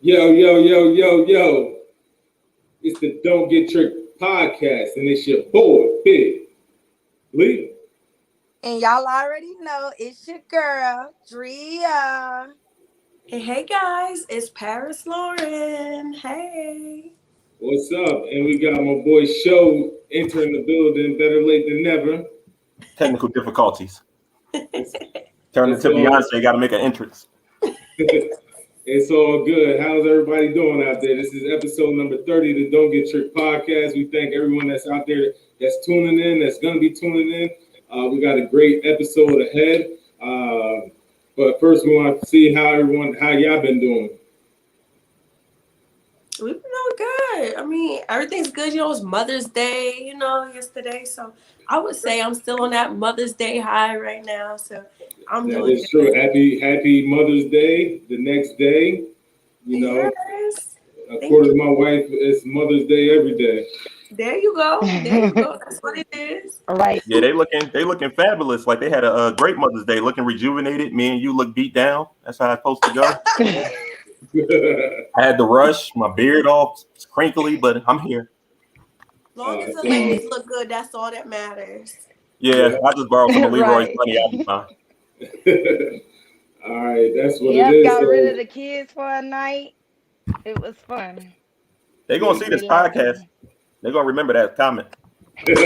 Yo, yo, yo, yo, yo. It's the Don't Get Tricked podcast, and it's your boy, Big Lee. And y'all already know it's your girl, Drea. And hey guys, it's Paris Lauren. Hey. What's up? And we got my boy Show entering the building, better late than never. Technical difficulties. It's, Turn it's into all, Beyonce, got to make an entrance. it's all good. How's everybody doing out there? This is episode number 30 of the Don't Get Tricked podcast. We thank everyone that's out there that's tuning in, that's going to be tuning in. We got a great episode ahead. But first, we want to see how y'all been doing. We've been doing good. I mean, everything's good. You know, it's Mother's Day, yesterday. So I would say I'm still on that Mother's Day high right now. So I'm That doing is true. Happy Mother's Day. The next day, Yes. according to my wife, it's Mother's Day every day. There you go. That's what it is. All right. Yeah, they looking fabulous. Like they had a great Mother's Day, looking rejuvenated. Me and you look beat down. That's how it's supposed to go. I had to rush, my beard all crinkly, but I'm here. As long as the ladies look good, that's all that matters. Yeah, I just borrowed some of Leroy's Right. money. I'll be fine. All right, that's what Yep, it is. got rid of the kids for a night. It was fun. They're gonna see this podcast. They're gonna remember that comment. This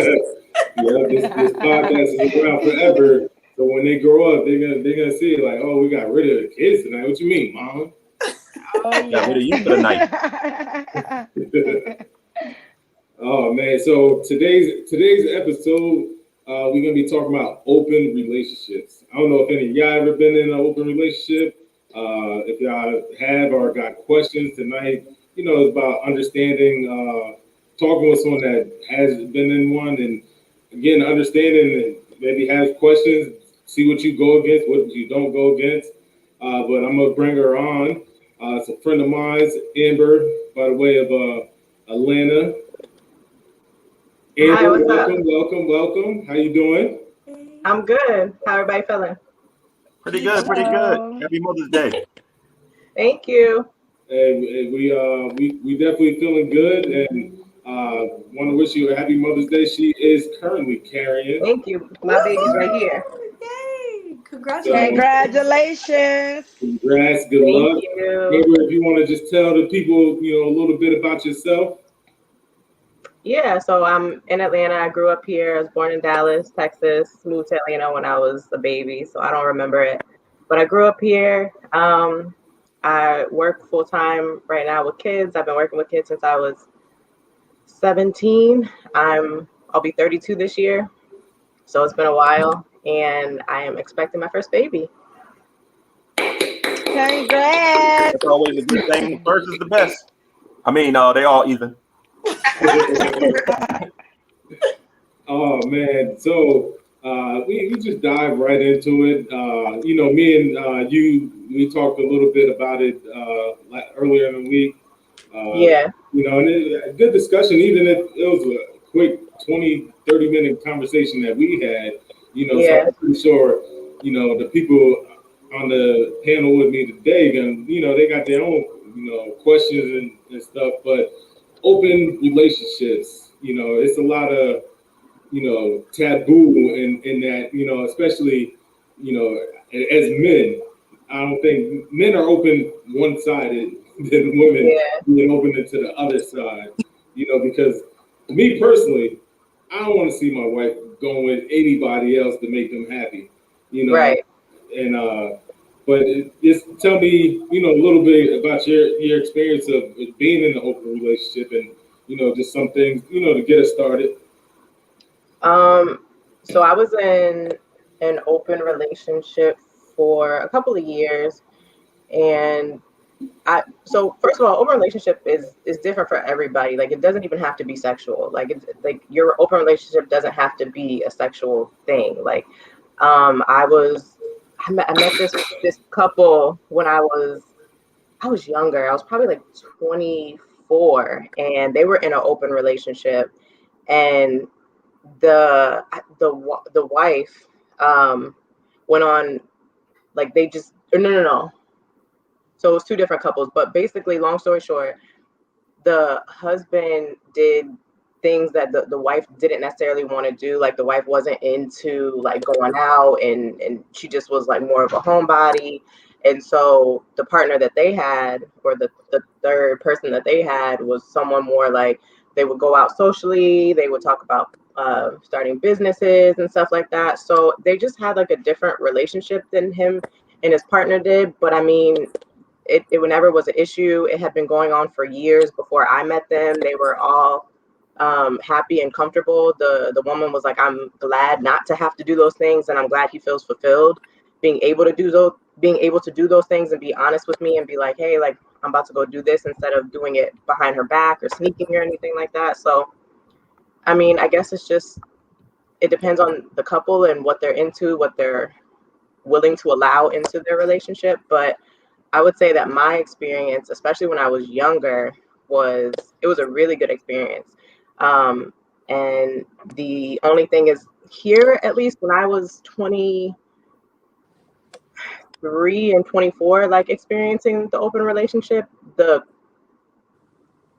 podcast is around forever. So when they grow up, they're gonna see it like, oh, we got rid of the kids tonight. What you mean, Mom? Oh, Got rid of you for the night. Oh man, so today's episode, we're gonna be talking about open relationships. I don't know if any of y'all ever been in an open relationship. If y'all have or got questions tonight, it's about understanding, talking with someone that has been in one, and again, understanding and maybe has questions, see what you go against, what you don't go against. But I'm gonna bring her on. It's a friend of mine, Amber, by the way of Atlanta. Amber, Hi, what's up? welcome. How you doing? I'm good. How everybody feeling? Pretty good. Hello. Happy Mother's Day. Thank you. Hey, we definitely feeling good, and want to wish you a happy Mother's Day. She is currently carrying. Thank you. My baby's right here. Yay. Congratulations. Congratulations. Congrats, good Thank luck. you. Amber, if you want to just tell the people, a little bit about yourself. Yeah, so I'm in Atlanta. I grew up here. I was born in Dallas, Texas. Moved to Atlanta when I was a baby, so I don't remember it. But I grew up here. I work full time right now with kids. I've been working with kids since I was 17. I'll be 32 this year, so it's been a while, and I am expecting my first baby. Congrats. That's always a good thing. The first is the best. I mean, they all even. Oh man, so we just dive right into it. Me and we talked a little bit about it earlier in the week. Yeah. And a good discussion, even if it was a quick 20-30 minute conversation that we had. So Yeah. I'm pretty sure the people on the panel with me today, they got their own questions and stuff, but open relationships, it's a lot of taboo in that, especially as men. I don't think men are open one-sided than women being open to the other side, because me personally, I don't want to see my wife going with anybody else to make them happy, Right. and but just tell me, a little bit about your experience of being in an open relationship, and just some things, to get us started. So I was in an open relationship for a couple of years, and so first of all, open relationship is different for everybody. Like, it doesn't even have to be sexual. Like, it's like your open relationship doesn't have to be a sexual thing. Like, I met this couple when I was younger. I was probably like 24, and they were in an open relationship, and the wife went on, like, they just no. So it was two different couples, but basically, long story short, the husband did things that the wife didn't necessarily want to do. Like the wife wasn't into like going out, and she just was like more of a homebody. And so the partner that they had, or the third person that they had, was someone more like they would go out socially, they would talk about starting businesses and stuff like that. So they just had like a different relationship than him and his partner did. But I mean, it never was an issue. It had been going on for years before I met them. They were all happy and comfortable. The woman was like, I'm glad not to have to do those things, and I'm glad he feels fulfilled being able to do those things and be honest with me and be like, hey, like I'm about to go do this, instead of doing it behind her back or sneaking or anything like that. So I mean, I guess it depends on the couple and what they're into, what they're willing to allow into their relationship. But I would say that my experience, especially when I was younger, was a really good experience. And the only thing is, here, at least when I was 23 and 24, like experiencing the open relationship, the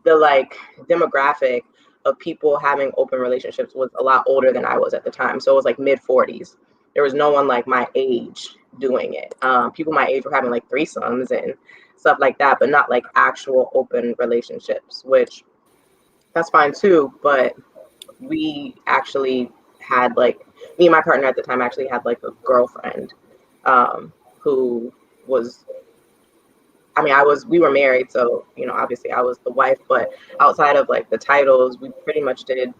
like demographic of people having open relationships was a lot older than I was at the time. So it was like mid 40s. There was no one like my age doing it. People my age were having like threesomes and stuff like that, but not like actual open relationships, which that's fine too. But we actually had like, me and my partner at the time actually had like a girlfriend who was, I mean, we were married, so, you know, obviously I was the wife, but outside of like the titles, we pretty much did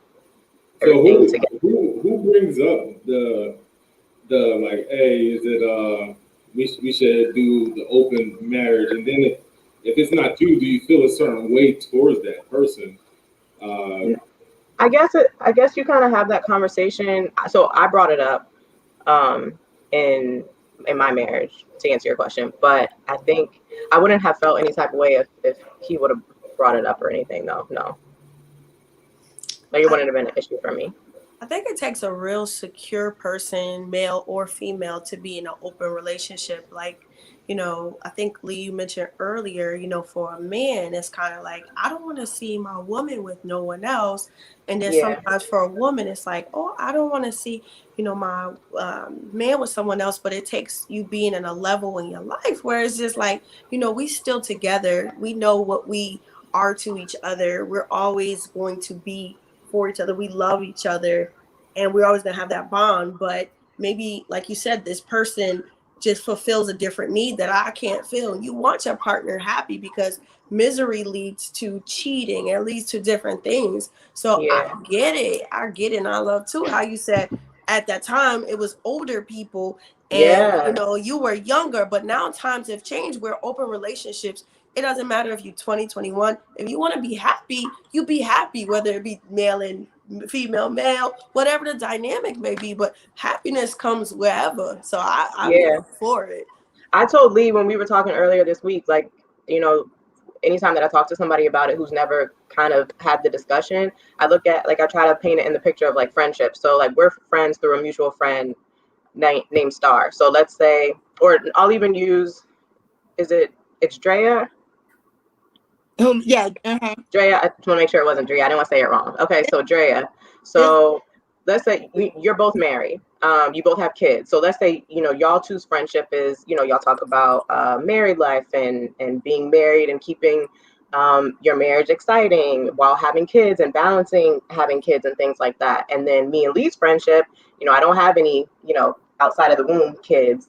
So everything together. who brings up the like, hey, is it we should do the open marriage, and then if it's not you, do you feel a certain way towards that person? I guess you kind of have that conversation. So I brought it up in my marriage, to answer your question, but I think I wouldn't have felt any type of way if he would have brought it up or anything. No, like it wouldn't have been an issue for me. I think it takes a real secure person, male or female, to be in an open relationship. Like, you know, I think Lee, you mentioned earlier, you know, for a man, it's kind of like, I don't want to see my woman with no one else. And then Yeah, sometimes for a woman, it's like, oh, I don't want to see, you know, my man with someone else. But it takes you being in a level in your life where it's just like, you know, we still together. We know what we are to each other. We're always going to be for each other. We love each other, and we're always going to have that bond. But maybe, like you said, this person just fulfills a different need that I can't feel. You want your partner happy, because misery leads to cheating. It leads to different things. So I yeah, get it. I get it. And I love too how you said at that time it was older people, and you yeah, know, you were younger, but now times have changed where open relationships, it doesn't matter if you're 20, 21. If you want to be happy, you be happy, whether it be male and female, male, whatever the dynamic may be. But happiness comes wherever. So I'm yeah. all for it. I told Lee when we were talking earlier this week, like, you know, anytime that I talk to somebody about it who's never kind of had the discussion, I look at, like, I try to paint it in the picture of like friendship. So like we're friends through a mutual friend named Star. So let's say, or I'll even use, it's Drea? Yeah. Drea, I just want to make sure it wasn't Drea. I didn't want to say it wrong. Okay, so Drea. So let's say you're both married. You both have kids. So let's say, you know, y'all two's friendship is, you know, y'all talk about married life and being married and keeping your marriage exciting while having kids and balancing having kids and things like that. And then me and Lee's friendship, you know, I don't have any, you know, outside of the womb kids.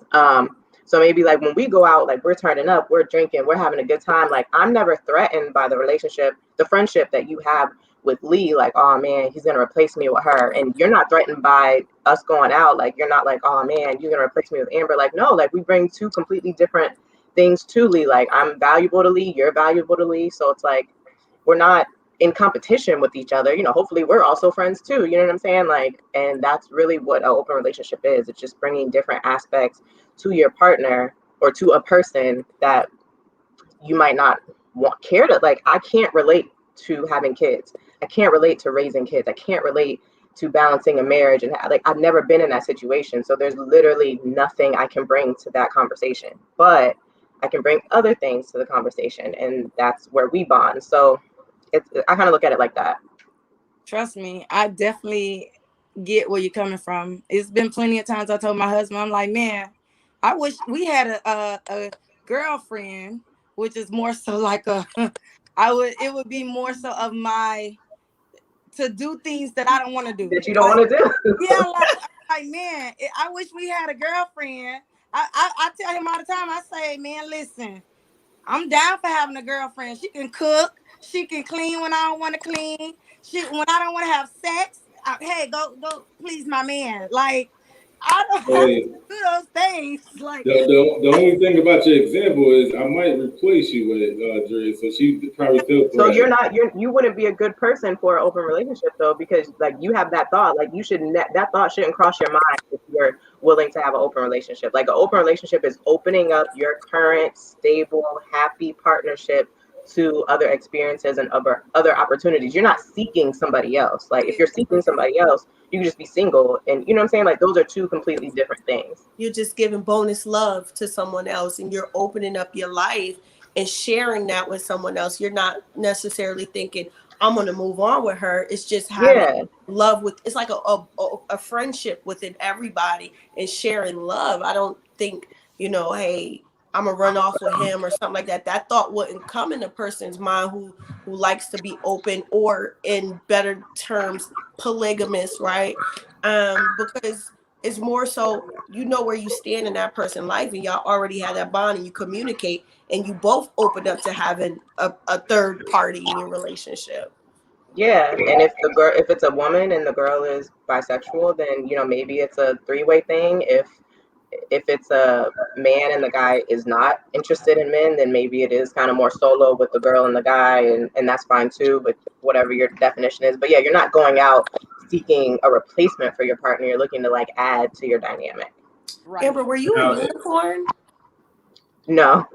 So maybe like when we go out, like we're turning up, we're drinking, we're having a good time. Like I'm never threatened by the relationship, the friendship that you have with Lee. Like, oh man, he's gonna replace me with her. And you're not threatened by us going out. Like you're not like, oh man, you're gonna replace me with Amber. Like no, like we bring two completely different things to Lee. Like I'm valuable to Lee, you're valuable to Lee. So it's like we're not in competition with each other. You know, hopefully we're also friends too. You know what I'm saying? Like, and that's really what an open relationship is. It's just bringing different aspects to your partner or to a person that you might not care to. Like I can't relate to having kids. I can't relate to raising kids. I can't relate to balancing a marriage, and like I've never been in that situation. So there's literally nothing I can bring to that conversation. But I can bring other things to the conversation, and that's where we bond. So I kind of look at it like that. Trust me, I definitely get where you're coming from. It's been plenty of times I told my husband, I'm like, man, I wish we had a girlfriend, which is more so like it would be more so of my to do things that I don't want to do. That you don't want to do. Yeah, like man, I wish we had a girlfriend. I tell him all the time. I say, man, listen, I'm down for having a girlfriend. She can cook. She can clean when I don't want to clean. When I don't want to have sex, hey, go please my man. Like I don't have to do those things. Like the only thing about your example is I might replace you with Drea, so she probably feels. So you wouldn't be a good person for an open relationship though, because like you have that thought, like you shouldn't, that thought shouldn't cross your mind if you're willing to have an open relationship. Like an open relationship is opening up your current stable, happy partnership to other experiences and other opportunities. You're not seeking somebody else. Like if you're seeking somebody else, you can just be single, and you know what I'm saying? Like those are two completely different things. You're just giving bonus love to someone else, and you're opening up your life and sharing that with someone else. You're not necessarily thinking, I'm going to move on with her. It's just having love with, it's like a friendship within everybody and sharing love. I don't think, hey, I'm going to run off with him or something like that. That thought wouldn't come in a person's mind who likes to be open, or in better terms, polygamous, right? Because it's more so, where you stand in that person's life, and y'all already have that bond, and you communicate, and you both open up to having a third party in your relationship. Yeah, and if it's a woman and the girl is bisexual, then maybe it's a three-way thing. If it's a man and the guy is not interested in men, then maybe it is kind of more solo with the girl and the guy, and that's fine too, but whatever your definition is. But yeah, you're not going out seeking a replacement for your partner. You're looking to like add to your dynamic. Right. Amber, were you a unicorn? No.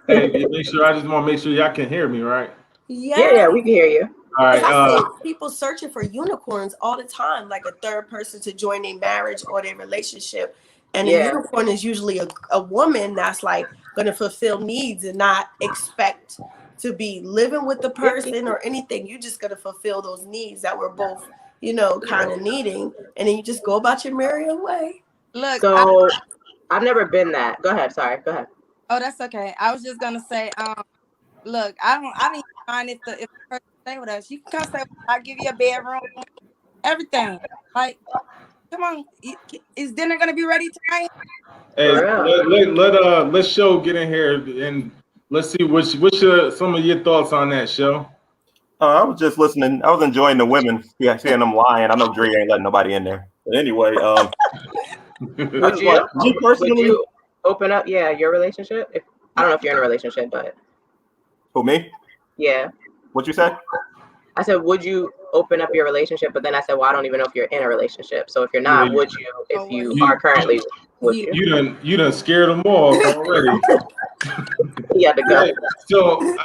Hey, I just want to make sure y'all can hear me, right? Yeah, we can hear you. All right. I see people searching for unicorns all the time, like a third person to join their marriage or their relationship. And a unicorn is usually a woman that's like going to fulfill needs and not expect to be living with the person or anything. You're just going to fulfill those needs that we're both, kind of needing. And then you just go about your merry way. Look, so I've never been that. Go ahead. Sorry. Go ahead. Oh, that's okay. I was just gonna say, look, I don't mind if the person stay with us. You can come stay with us. I'll give you a bedroom, everything. Like, come on, is dinner gonna be ready tonight? Hey, let Show get in here and let's see what's some of your thoughts on that, Show. I was just listening. I was enjoying the women. Yeah, seeing them lying. I know Drea ain't letting nobody in there. But anyway, would you open up your relationship? I don't know if you're in a relationship, but who, me? Yeah. What you said? I said, would you open up your relationship? But then I said, well, I don't even know if you're in a relationship. So if you're not, would you? If you are currently, would you? You done scared them off already. Yeah, to go. So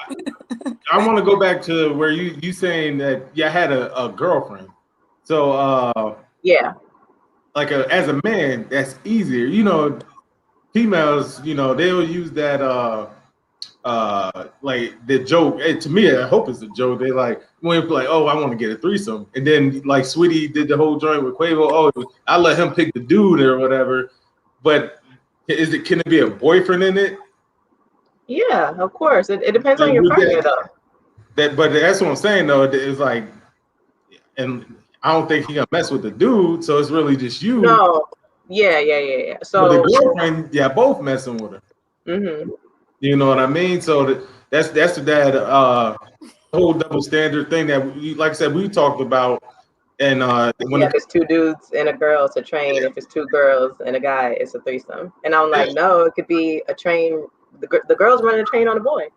I want to go back to where you saying that you had a girlfriend. So like as a man, that's easier. Females, they'll use that like the joke. And to me, I hope it's a joke. They like oh, I want to get a threesome, and then like Sweetie did the whole joint with Quavo. Oh, I let him pick the dude or whatever. But can it be a boyfriend in it? Yeah, of course. It depends on your partner though. But that's what I'm saying though. It's like, and I don't think he gonna mess with the dude. So it's really just you. No. Yeah. So but the girlfriend, both messing with her. Mm-hmm. You know what I mean? So that's that whole double standard thing that like I said, we talked about. And when if it's two dudes and a girl, it's a train. If it's two girls and a guy, it's a threesome. And I'm like, no, it could be a train. The girl's running a train on a boy.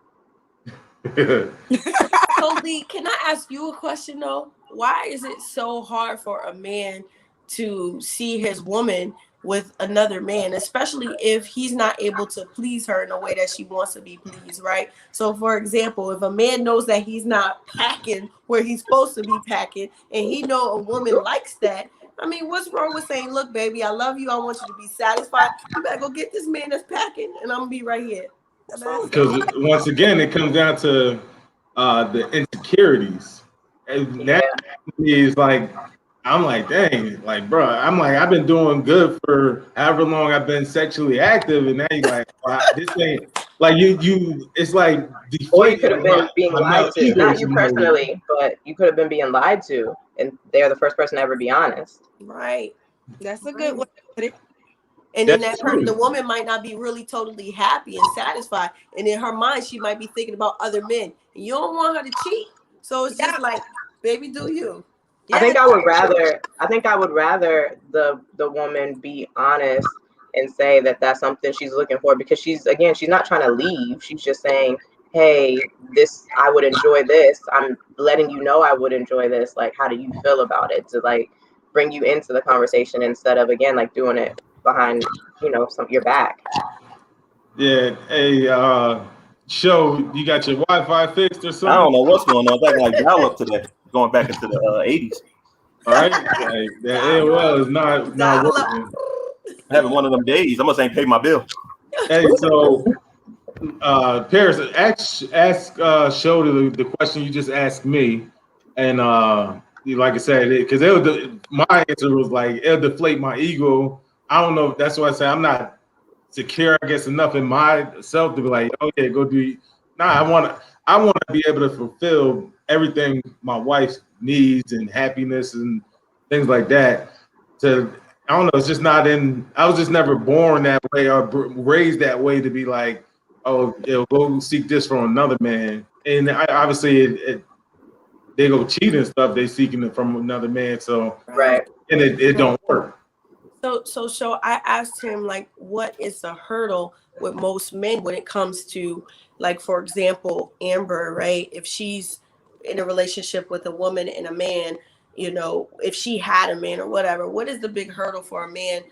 So Lee, can I ask you a question though? Why is it so hard for a man to see his woman with another man, especially if he's not able to please her in a way that she wants to be pleased, right? So for example, if a man knows that he's not packing where he's supposed to be packing, and he know a woman likes that, I mean, what's wrong with saying, look, baby, I love you. I want you to be satisfied. You better go get this man that's packing, and I'm going to be right here. Because once again, it comes down to the insecurities. And that is like, I'm like, dang, like, bro, I'm like, I've been doing good for however long I've been sexually active, and now you're like, wow, this ain't like you. It's like deflating. Or you could have been being lied to, not you personally, but you could have been being lied to, and they're the first person to ever be honest. Right. That's a good way to put it. And then the woman might not be really totally happy and satisfied, and in her mind, she might be thinking about other men. And you don't want her to cheat, so it's just like, baby, do you? I think I would rather the woman be honest and say that that's something she's looking for, because she's not trying to leave. She's just saying, hey, I would enjoy this. I'm letting you know I would enjoy this. Like, how do you feel about it? To like bring you into the conversation instead of, again, like doing it behind, your back. Yeah. Hey, Show, you got your Wi-Fi fixed or something? I don't know what's going on. It's acting like dial-up today, going back into the 80s. All right, like, that AOL is not working. Having one of them days. I must ain't paid my bill. Hey, so Paris, ask Show the question you just asked me, and like I said, because my answer was like, it'll deflate my ego. I don't know. That's why I say I'm not secure, I guess, enough in myself to be like, oh yeah, go do. Nah, I want to be able to fulfill everything my wife needs and happiness and things like that. I don't know. It's just not in. I was just never born that way or raised that way to be like, oh, go seek this from another man. And obviously, they go cheat and stuff. They seeking it from another man. So right, and it don't work. So I asked him, like, what is the hurdle with most men when it comes to, like, for example, Amber, right? If she's in a relationship with a woman and a man, if she had a man or whatever, what is the big hurdle for a man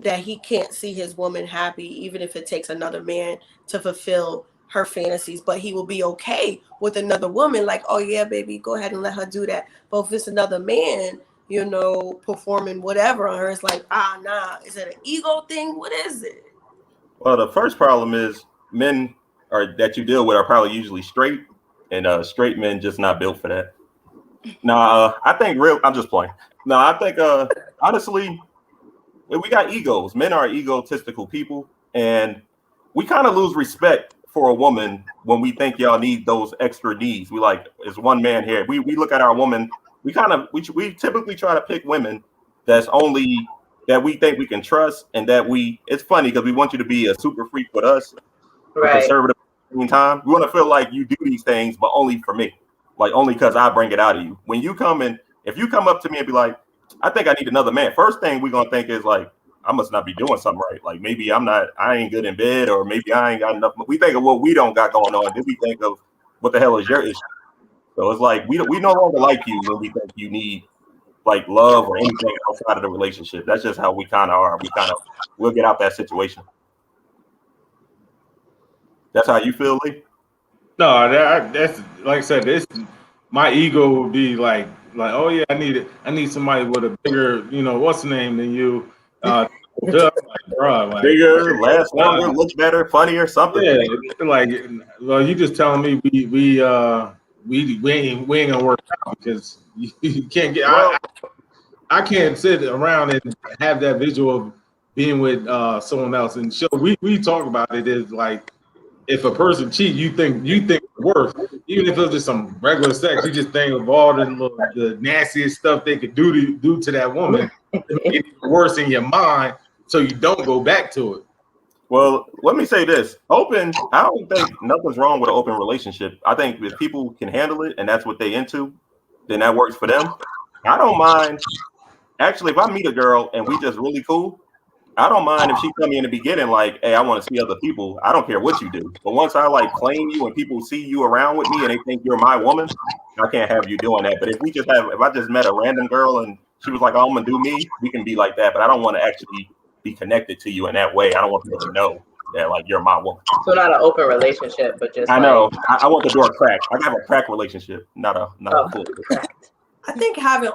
that he can't see his woman happy, even if it takes another man to fulfill her fantasies, but he will be okay with another woman, like, oh yeah, baby, go ahead and let her do that. But if it's another man, performing whatever on her, it's like, nah, is it an ego thing? What is it? Well, the first problem is men that you deal with are probably usually straight, and straight men just not built for that. Now, I think I'm just playing. No, I think honestly, we got egos. Men are egotistical people, and we kind of lose respect for a woman when we think y'all need those extra needs. We like, it's one man here. We look at our woman. We typically try to pick women that we think we can trust, and it's funny because we want you to be a super freak with us, right? Conservative at the same time. We want to feel like you do these things, but only for me, like only because I bring it out of you. When you come in, if you come up to me and be like, I think I need another man, first thing we're gonna think is like, I must not be doing something right. Like maybe I ain't good in bed, or maybe I ain't got enough. We think of what we don't got going on, then we think of what the hell is your issue. So it's like we no longer like you when we think you need like love or anything outside of the relationship. That's just how we kind of are. We'll get out that situation. That's how you feel, Lee? No, that's like I said. My ego would be like, oh yeah, I need somebody with a bigger, what's the name than you. Bigger, last longer, look better, funnier, something. Yeah, like, well, you just telling me we ain't gonna work out because you can't get. I can't sit around and have that visual of being with someone else. And so we talk about it is like, if a person cheats, you think it's worse, even if it's just some regular sex. You just think of all the nastiest stuff they could do to that woman, to make it worse in your mind, so you don't go back to it. Well, let me say this: I don't think nothing's wrong with an open relationship. I think if people can handle it and that's what they into, then that works for them. I don't mind. Actually, if I meet a girl and we just really cool, I don't mind if she tell me in the beginning, like, hey, I want to see other people. I don't care what you do. But once I like claim you and people see you around with me and they think you're my woman, I can't have you doing that. But if I just met a random girl and she was like, oh, I'm gonna do me, we can be like that. But I don't want to actually be connected to you in that way. I don't want people to know that like you're my woman. So not an open relationship, but just I know. I want the door cracked. I have a cracked relationship, not a full. I think having an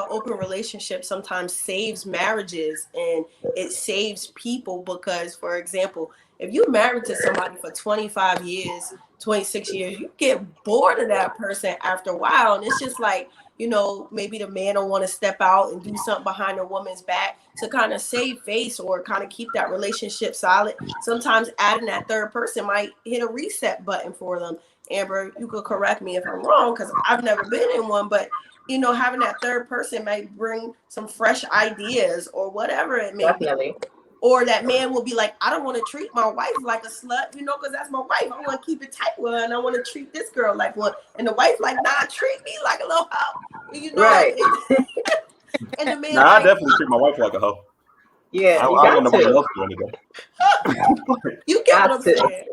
open relationship sometimes saves marriages and it saves people because, for example, if you're married to somebody for 25 years, 26 years, you get bored of that person after a while. And it's just like, maybe the man don't want to step out and do something behind the woman's back to kind of save face or kind of keep that relationship solid. Sometimes adding that third person might hit a reset button for them. Amber, you could correct me if I'm wrong because I've never been in one, but having that third person might bring some fresh ideas or whatever it may Definitely. be. Or that man will be like, I don't want to treat my wife like a slut, because that's my wife. I want to keep it tight with her and I want to treat this girl like one. And the wife like, nah, treat me like a little hoe. Right. And the man I definitely treat my wife like a hoe. Yeah, I don't want nobody else doing it. You get what I'm saying.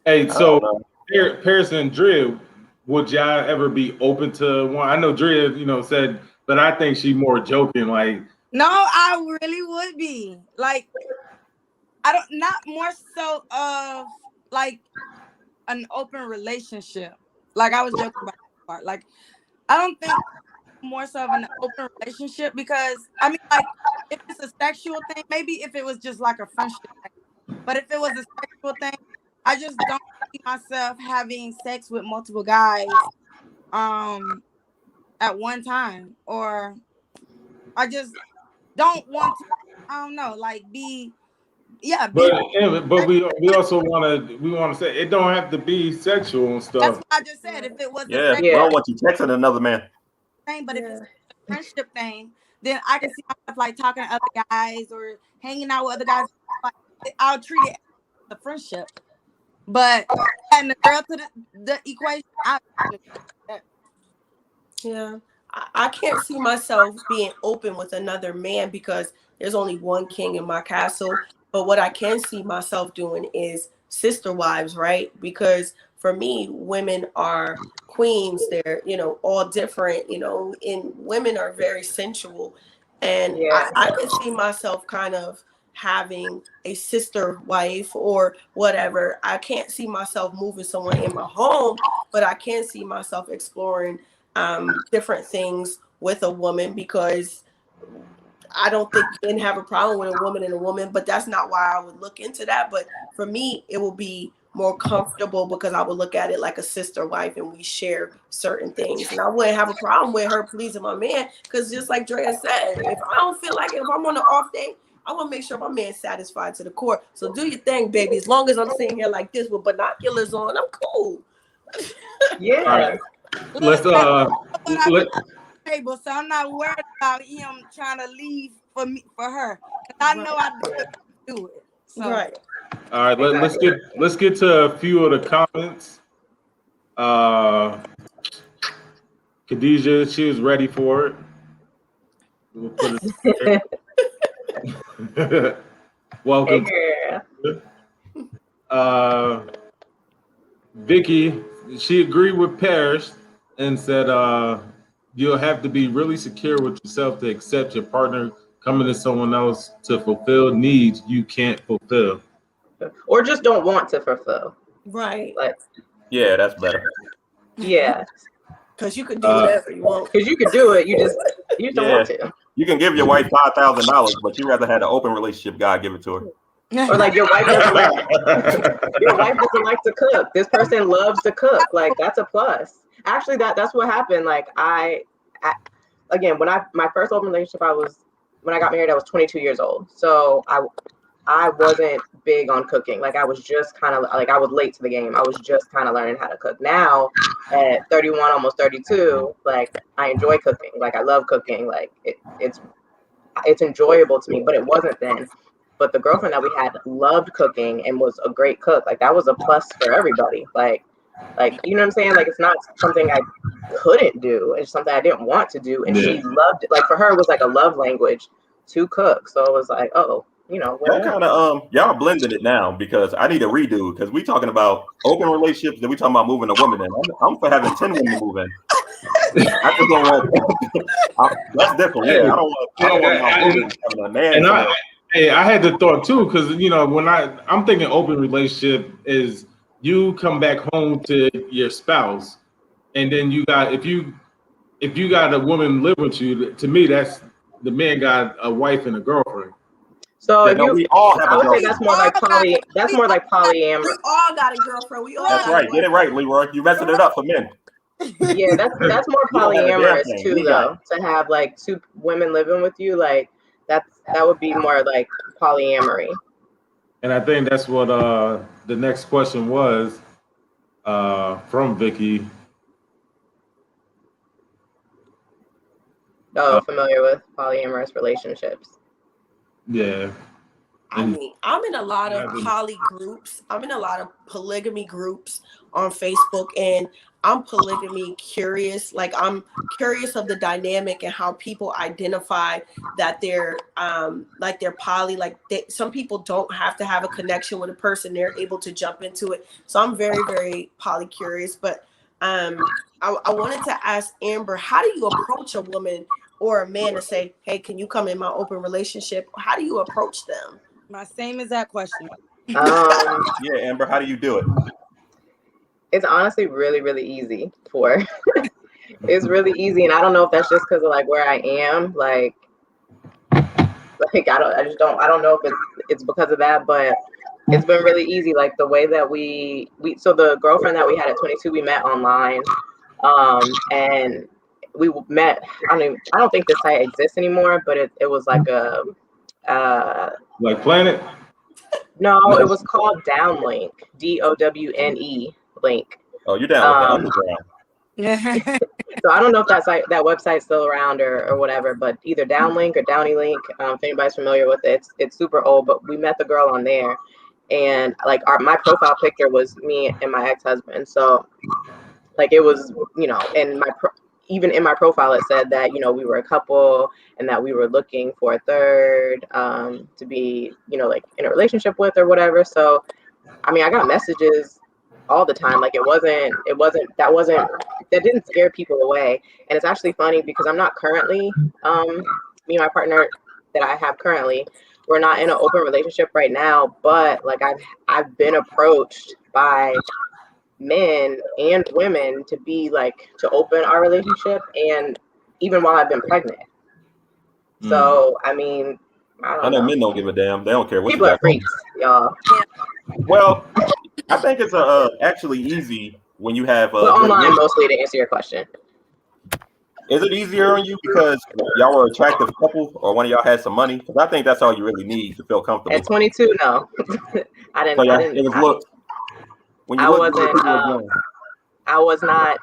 Hey, so Paris and Drea, would y'all ever be open to one? I know Drea, said, but I think she's more joking. Like, no, I really would be like, not more so of like an open relationship. Like I was joking about that part. Like, I don't think more so of an open relationship because I mean, like, if it's a sexual thing, maybe if it was just like a friendship thing. But if it was a sexual thing, I just don't see myself having sex with multiple guys at one time, or I just don't want to, I don't know, like be. But we also want to say it don't have to be sexual and stuff. That's what I just said. If it was we don't want you texting another man. But if it's a friendship thing, then I can see myself like talking to other guys or hanging out with other guys. Like, I'll treat it as a friendship. But adding the girl to the equation, I can't see myself being open with another man because there's only one king in my castle. But what I can see myself doing is sister wives, right? Because for me, women are queens. They're, all different, and women are very sensual. And I could see myself kind of having a sister wife or whatever. I can't see myself moving someone in my home, but I can see myself exploring different things with a woman because I don't think men have a problem with a woman and a woman, but that's not why I would look into that. But for me, it will be more comfortable because I would look at it like a sister wife and we share certain things. And I wouldn't have a problem with her pleasing my man because just like Drea said, if I don't feel like it, if I'm on an off day, I want to make sure my man's satisfied to the core. So do your thing, baby. As long as I'm sitting here like this with binoculars on, I'm cool. Yeah. Right. Let's table, so I'm not worried about him trying to leave for her. I know I do it. So. Right. All right, let's get to a few of the comments. Khadijah, she was ready for it. We'll put it welcome. Vicky, she agreed with Paris and said you'll have to be really secure with yourself to accept your partner coming to someone else to fulfill needs you can't fulfill. Or just don't want to fulfill. Right. Like, yeah, that's better. Yeah. Because you could do whatever you want. Because you could do it. You just don't want to. You can give your wife $5,000, but you rather had an open relationship guy give it to her. Or like your wife doesn't like to cook. This person loves to cook. Like that's a plus. Actually, that's what happened. Like again, when my first open relationship, when I got married, I was 22 years old. So I wasn't big on cooking. Like I was just kind of like, I was late to the game. I was just kind of learning how to cook. Now at 31, almost 32, like I enjoy cooking. Like I love cooking. Like it's enjoyable to me, but it wasn't then. But the girlfriend that we had loved cooking and was a great cook. Like that was a plus for everybody. Like, you know what I'm saying? Like, it's not something I couldn't do. It's something I didn't want to do. And she loved it. Like for her, it was like a love language to cook. So it was like, oh, y'all kind of y'all blended it now because I need a redo because we talking about open relationships and we talking about moving a woman in. I'm for having 10 women move in. I just don't want that's different. Yeah, I don't want having a man. And I had the thought too, because when I'm thinking open relationship is you come back home to your spouse, and then you got if you if you got a woman live with you, to me, that's the man got a wife and a girlfriend. So if we all have I a would say girlfriend. that's more like That's more like polyamorous. We all got a girlfriend. We all. That's right. Get it right, Leroy. You messing it up for men. Yeah, that's more You don't have a damn polyamorous thing. too, We got though. To have like two women living with you, like that would be more like polyamory. And I think that's what the next question was from Vicky. Oh, familiar with polyamorous relationships. Yeah. I mean, I'm in a lot of poly groups. I'm in a lot of polygamy groups on Facebook, and I'm polygamy curious. Like, I'm curious of the dynamic and how people identify that they're poly. Like, some people don't have to have a connection with a person; they're able to jump into it. So I'm very, very poly curious. But I wanted to ask Amber, how do you approach a woman or a man to say, "Hey, can you come in my open relationship?" How do you approach them? My same exact question. yeah, Amber, how do you do it? It's honestly really, really easy it's really easy, and I don't know if that's just because of like where I am, like I don't know if it's because of that, but it's been really easy. Like the way that we so the girlfriend that we had at 22, we met online, and we met. I don't think this site exists anymore, but it was like a like Planet. No, it was called Downlink, DOWNE link. Oh, you're down with the underground. So I don't know if that website's still around or whatever, but either Downlink or DownyLink, if anybody's familiar with it, it's super old. But we met the girl on there, and like my profile picture was me and my ex-husband. So like it was, and even in my profile it said that we were a couple and that we were looking for a third to be like in a relationship with or whatever. So I mean, I got messages all the time. Like that didn't scare people away. And it's actually funny because I'm not currently me and my partner that I have currently, we're not in an open relationship right now, but like I've been approached by men and women to open our relationship, and even while I've been pregnant. So I mean, I know men don't give a damn. They don't care what people you are freaks, y'all. Well, I think it's actually easy when you have online mostly, to answer your question. Is it easier on you because y'all were attractive couple, or one of y'all had some money? Because I think that's all you really need to feel comfortable. At 22, no, I didn't. It was looks. When you I was not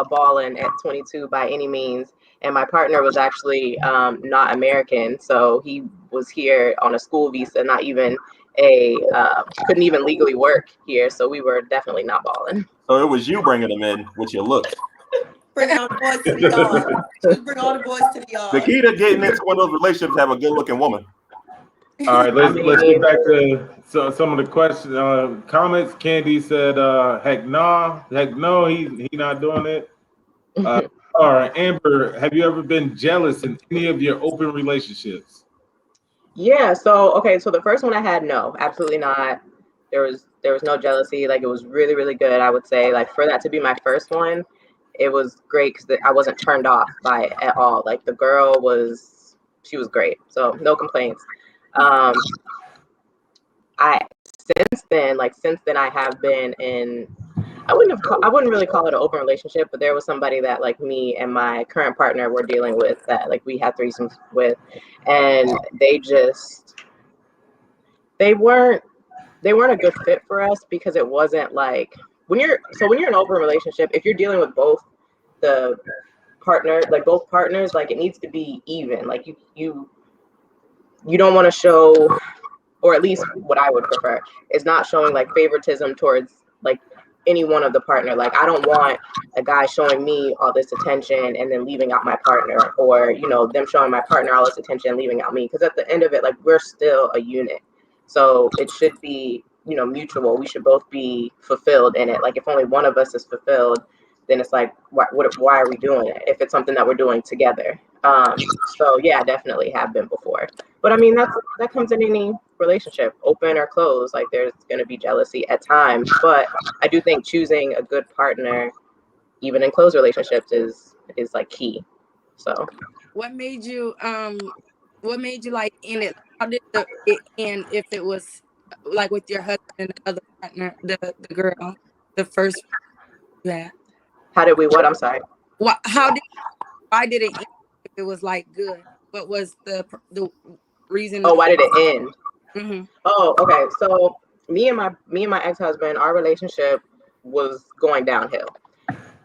balling at 22 by any means, and my partner was actually not American, so he was here on a school visa, not even couldn't even legally work here, so we were definitely not balling. So it was you bringing them in with your looks. Bring all the boys to the yard. Just bring all the boys to the yard. The key to getting into one of those relationships is have a good-looking woman. All right, let's get back to some of the questions, comments. Candy said, "Heck no, he not doing it." All right, Amber, have you ever been jealous in any of your open relationships? Yeah. So the first one I had, no, absolutely not. There was no jealousy. Like it was really, really good. I would say, like, for that to be my first one, it was great because I wasn't turned off by it at all. Like the girl she was great. So no complaints. Since then I have been in, I wouldn't really call it an open relationship, but there was somebody that like me and my current partner were dealing with that like we had threesomes with, and they weren't a good fit for us because it wasn't like when you're in an open relationship, if you're dealing with both partners, like it needs to be even. Like you don't want to show, or at least what I would prefer is not showing like favoritism towards like any one of the partner. Like I don't want a guy showing me all this attention and then leaving out my partner, or them showing my partner all this attention and leaving out me, because at the end of it, like we're still a unit. So it should be mutual. We should both be fulfilled in it. Like if only one of us is fulfilled, then it's like why are we doing it if it's something that we're doing together? So yeah, I definitely have been before. But I mean, that comes in any relationship, open or closed. Like there's going to be jealousy at times, but I do think choosing a good partner, even in closed relationships, is is like key. So what made you like end it? How did it end if it was like with your husband and the other partner, the girl, the first you had? how did we what? I'm sorry. Why did it end if it was like good? What was the reason? Oh, why did it end? Mm-hmm. Oh, okay. So me and my ex-husband, our relationship was going downhill.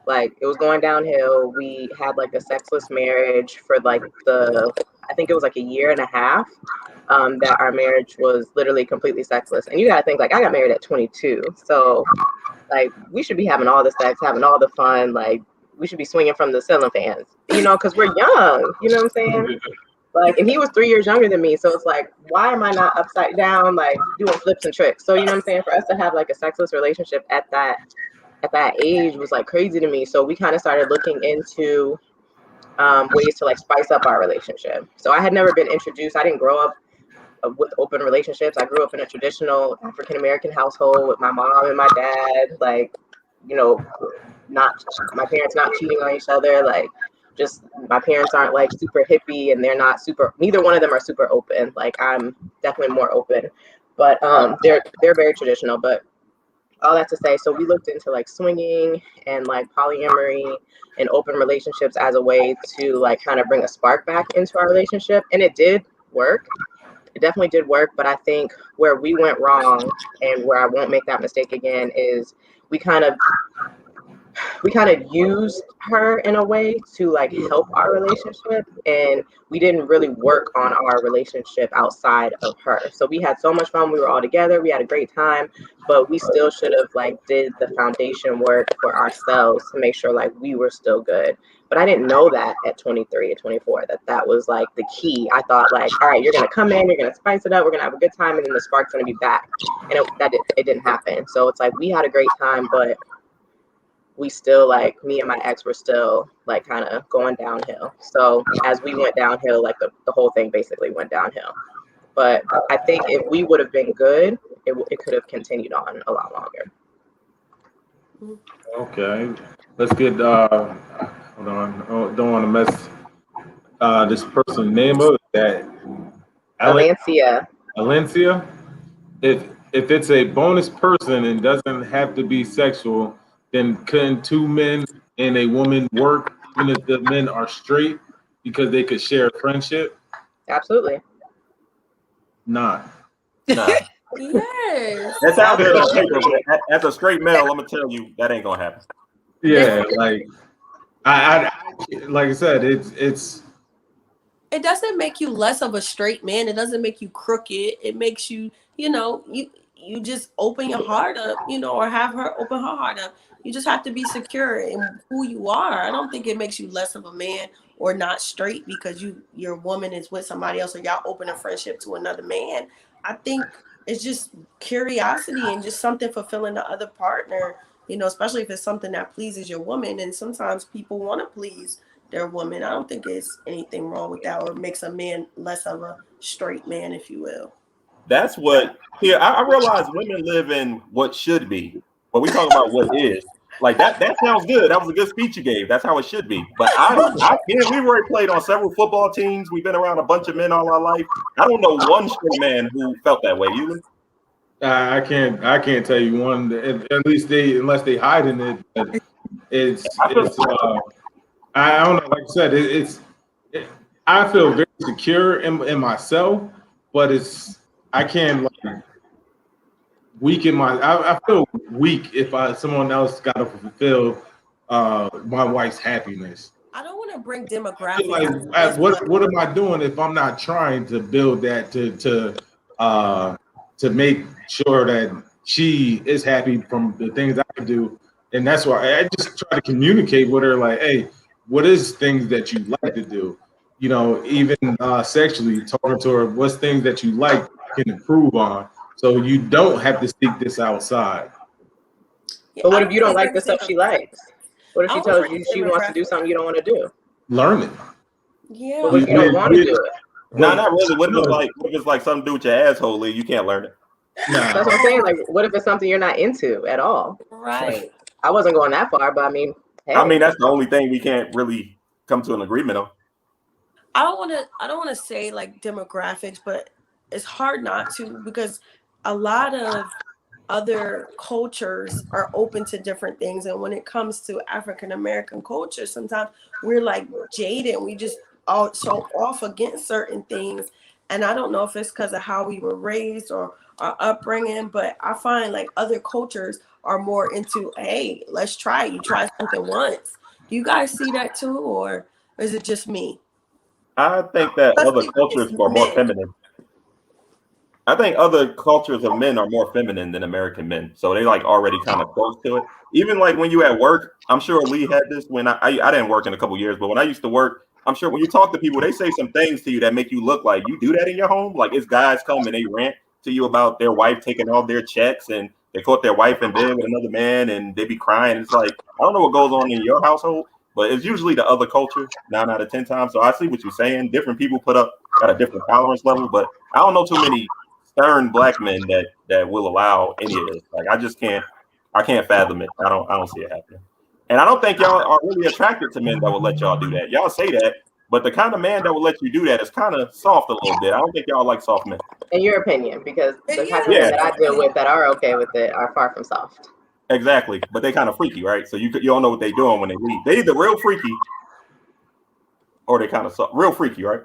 Like it was going downhill. We had like a sexless marriage for like I think it was like a year and a half. That our marriage was literally completely sexless. And you gotta think, like, I got married at 22, so like we should be having all the sex, having all the fun, like we should be swinging from the ceiling fans, because we're young. You know what I'm saying? Like, and he was 3 years younger than me, so it's like, why am I not upside down, like doing flips and tricks? So you know what I'm saying? For us to have like a sexless relationship at that age was like crazy to me. So we kind of started looking into ways to like spice up our relationship. So I had never been introduced. I didn't grow up with open relationships. I grew up in a traditional African American household with my mom and my dad, like, not my parents not cheating on each other, like just my parents aren't like super hippie, and they're not super, neither one of them are super open. Like I'm definitely more open, but they're very traditional. But all that to say, so we looked into like swinging and like polyamory and open relationships as a way to like kind of bring a spark back into our relationship, and it did work. It definitely did work, but I think where we went wrong and where I won't make that mistake again is we kind of used her in a way to like help our relationship, and we didn't really work on our relationship outside of her. So we had so much fun. We were all together. We had a great time, but we still should have like did the foundation work for ourselves to make sure like we were still good. But I didn't know that at 23 or 24, that was like the key. I thought like, all right, you're going to come in, you're going to spice it up, we're going to have a good time, and then the spark's going to be back. And it didn't happen. So it's like we had a great time, but we still, like, me and my ex were still like kind of going downhill. So as we went downhill, like the whole thing basically went downhill. But I think if we would have been good, it could have continued on a lot longer. Okay, let's get hold on. Oh, don't want to mess this person's name up. That Alencia. If it's a bonus person and doesn't have to be sexual, then couldn't two men and a woman work even if the men are straight because they could share friendship? Absolutely. Nah. Yes. That sounds good on paper, but as a straight male, I'm gonna tell you that ain't gonna happen. Yeah, like I like I said, it's. It doesn't make you less of a straight man. It doesn't make you crooked. It makes you, you just open your heart up, or have her open her heart up. You just have to be secure in who you are. I don't think it makes you less of a man or not straight because your woman is with somebody else or y'all open a friendship to another man. I think it's just curiosity and just something fulfilling the other partner, especially if it's something that pleases your woman. And sometimes people want to please their woman. I don't think there's anything wrong with that or makes a man less of a straight man, if you will. That's what here I realize women live in what should be, but we talk about what is. Like that sounds good. That was a good speech you gave. That's how it should be. But we've already played on several football teams. We've been around a bunch of men all our life. I don't know one straight man who felt that way. You? I can't tell you one. At least unless they hide in it. It's I don't know. Like I said, I feel very secure in myself, but I can't like weaken I feel weak if someone else got to fulfill my wife's happiness. I don't want to bring demographics. Like, what am I doing if I'm not trying to build that to make sure that she is happy from the things I do? And that's why I just try to communicate with her, like, hey, what is things that you like to do? Even sexually, talking to her, what's things that you like I can improve on, so you don't have to seek this outside. But what if you don't like the stuff she likes? What if she tells you she wants to do something you don't want to do? Learn it. Yeah. But what if you don't want to do it? No, not really. What if it's like something to do with your asshole, Lee? You can't learn it. Nah. That's what I'm saying. Like, what if it's something you're not into at all? Right. I wasn't going that far, but I mean, hey. I mean, that's the only thing we can't really come to an agreement on. I don't want to say like demographics, but it's hard not to, because a lot of other cultures are open to different things, and when it comes to African American culture, sometimes we're like jaded. We just all so off against certain things, and I don't know if it's because of how we were raised or our upbringing, but I find like other cultures are more into, hey, let's try it. You try something once. Do you guys see that too, or is it just me? I think that other Especially cultures are more men. feminine. I think other cultures of men are more feminine than American men, so they like already kind of close to it. Even like when you at work, I'm sure Lee had this when I didn't work in a couple years, but when I used to work, I'm sure when you talk to people, they say some things to you that make you look like you do that in your home. Like it's guys come and they rant to you about their wife taking all their checks and they caught their wife in bed with another man and they be crying. It's like I don't know what goes on in your household, but it's usually the other culture 9 out of 10 times. So I see what you're saying. Different people put up at a different tolerance level, but I don't know too many stern black men that will allow any of this. Like I can't fathom it. I don't see it happening. And I don't think y'all are really attracted to men that will let y'all do that. Y'all say that, but the kind of man that will let you do that is kind of soft a little bit. I don't think y'all like soft men. In your opinion, because the type of Yeah. men that I deal with that are okay with it are far from soft. Exactly, but they kind of freaky, right? So you don't know what they're doing when they leave. They either real freaky or they kind of soft. Real freaky, right?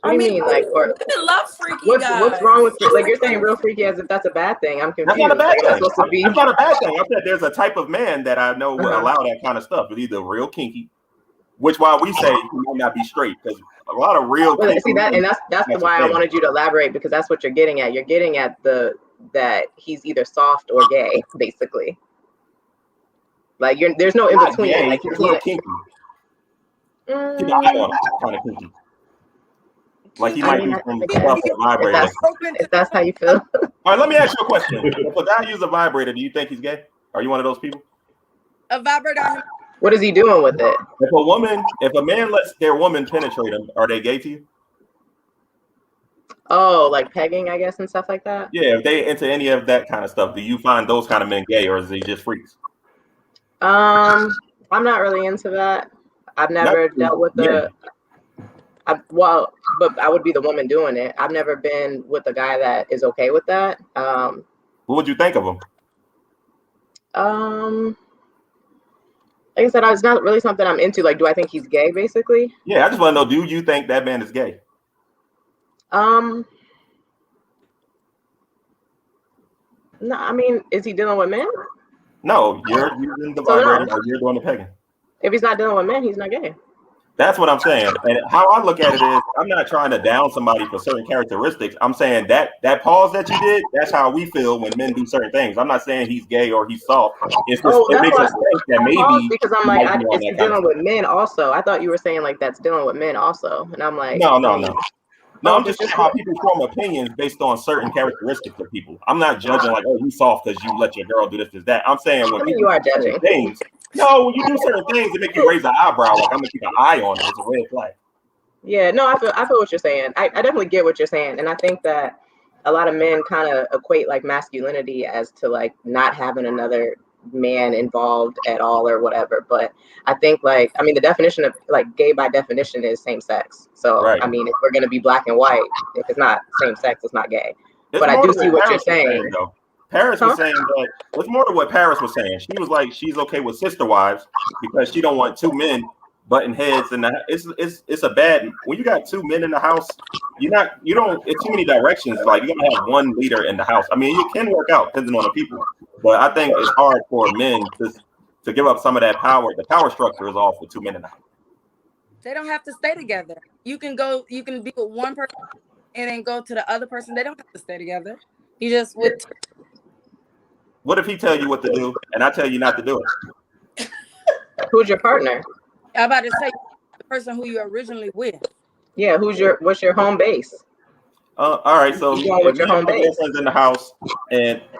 What do you mean, like, or I love freaky what's wrong with, like, you're saying real freaky as if that's a bad thing? I'm confused. That's not a bad Like, thing. That's not a bad thing. I said there's a type of man that I know will allow that kind of stuff. It's either real kinky, which why we say he might not be straight, because a lot of real. Well, see that, and that's why I wanted you to elaborate, because that's what you're getting at. You're getting at that he's either soft or gay, basically. Like there's no in between. Gay, like he's real kinky. Keep an eye on him, kind of kinky. Like he might do some stuff with a vibrator. If that's how you feel. All right, let me ask you a question. If a guy uses a vibrator, do you think he's gay? Are you one of those people? A vibrator. What is he doing with it? If a man lets their woman penetrate him, are they gay to you? Oh, like pegging, I guess, and stuff like that? Yeah, if they into any of that kind of stuff, do you find those kind of men gay, or is he just freaks? I'm not really into that. I've never dealt with but I would be the woman doing it. I've never been with a guy that is okay with that. What would you think of him? Like I said, it's not really something I'm into. Like, do I think he's gay, basically? Yeah, I just want to know, do you think that man is gay? No, I mean, is he dealing with men? No, you're using the vibrator, or you're doing the pegging. If he's not dealing with men, he's not gay. That's what I'm saying. And how I look at it is, I'm not trying to down somebody for certain characteristics. I'm saying that pause that you did, that's how we feel when men do certain things. I'm not saying he's gay or he's soft. It's just it makes us think that maybe because I'm like, it's dealing with men also. I thought you were saying like that's dealing with men also, and I'm like, no. No, I'm just saying how people form opinions based on certain characteristics of people. I'm not judging like, oh, he's soft because you let your girl do this, that. I'm saying when you are judging things. No, when you do certain things, it make you raise an eyebrow. Like I'm gonna keep an eye on it. It's a red flag. Yeah, no, I feel what you're saying. I definitely get what you're saying, and I think that a lot of men kind of equate like masculinity as to like not having another man involved at all or whatever. But I think like, I mean, the definition of like gay by definition is same sex. So I mean, if we're gonna be black and white, if it's not same sex, it's not gay. But I do see what you're saying. Paris was saying that it's more to what Paris was saying. She was like, she's okay with sister wives because she don't want two men butting heads, and it's a bad when you got two men in the house. It's too many directions. Like you're gonna have one leader in the house. I mean, it can work out depending on the people, but I think it's hard for men to give up some of that power. The power structure is off with two men in the house. They don't have to stay together. You can be with one person and then go to the other person. They don't have to stay together. You just would. What if he tell you what to do and I tell you not to do it? Who's your partner? I'm about to say the person who you're originally with. Yeah, what's your home base? All right, so with your home base in the house,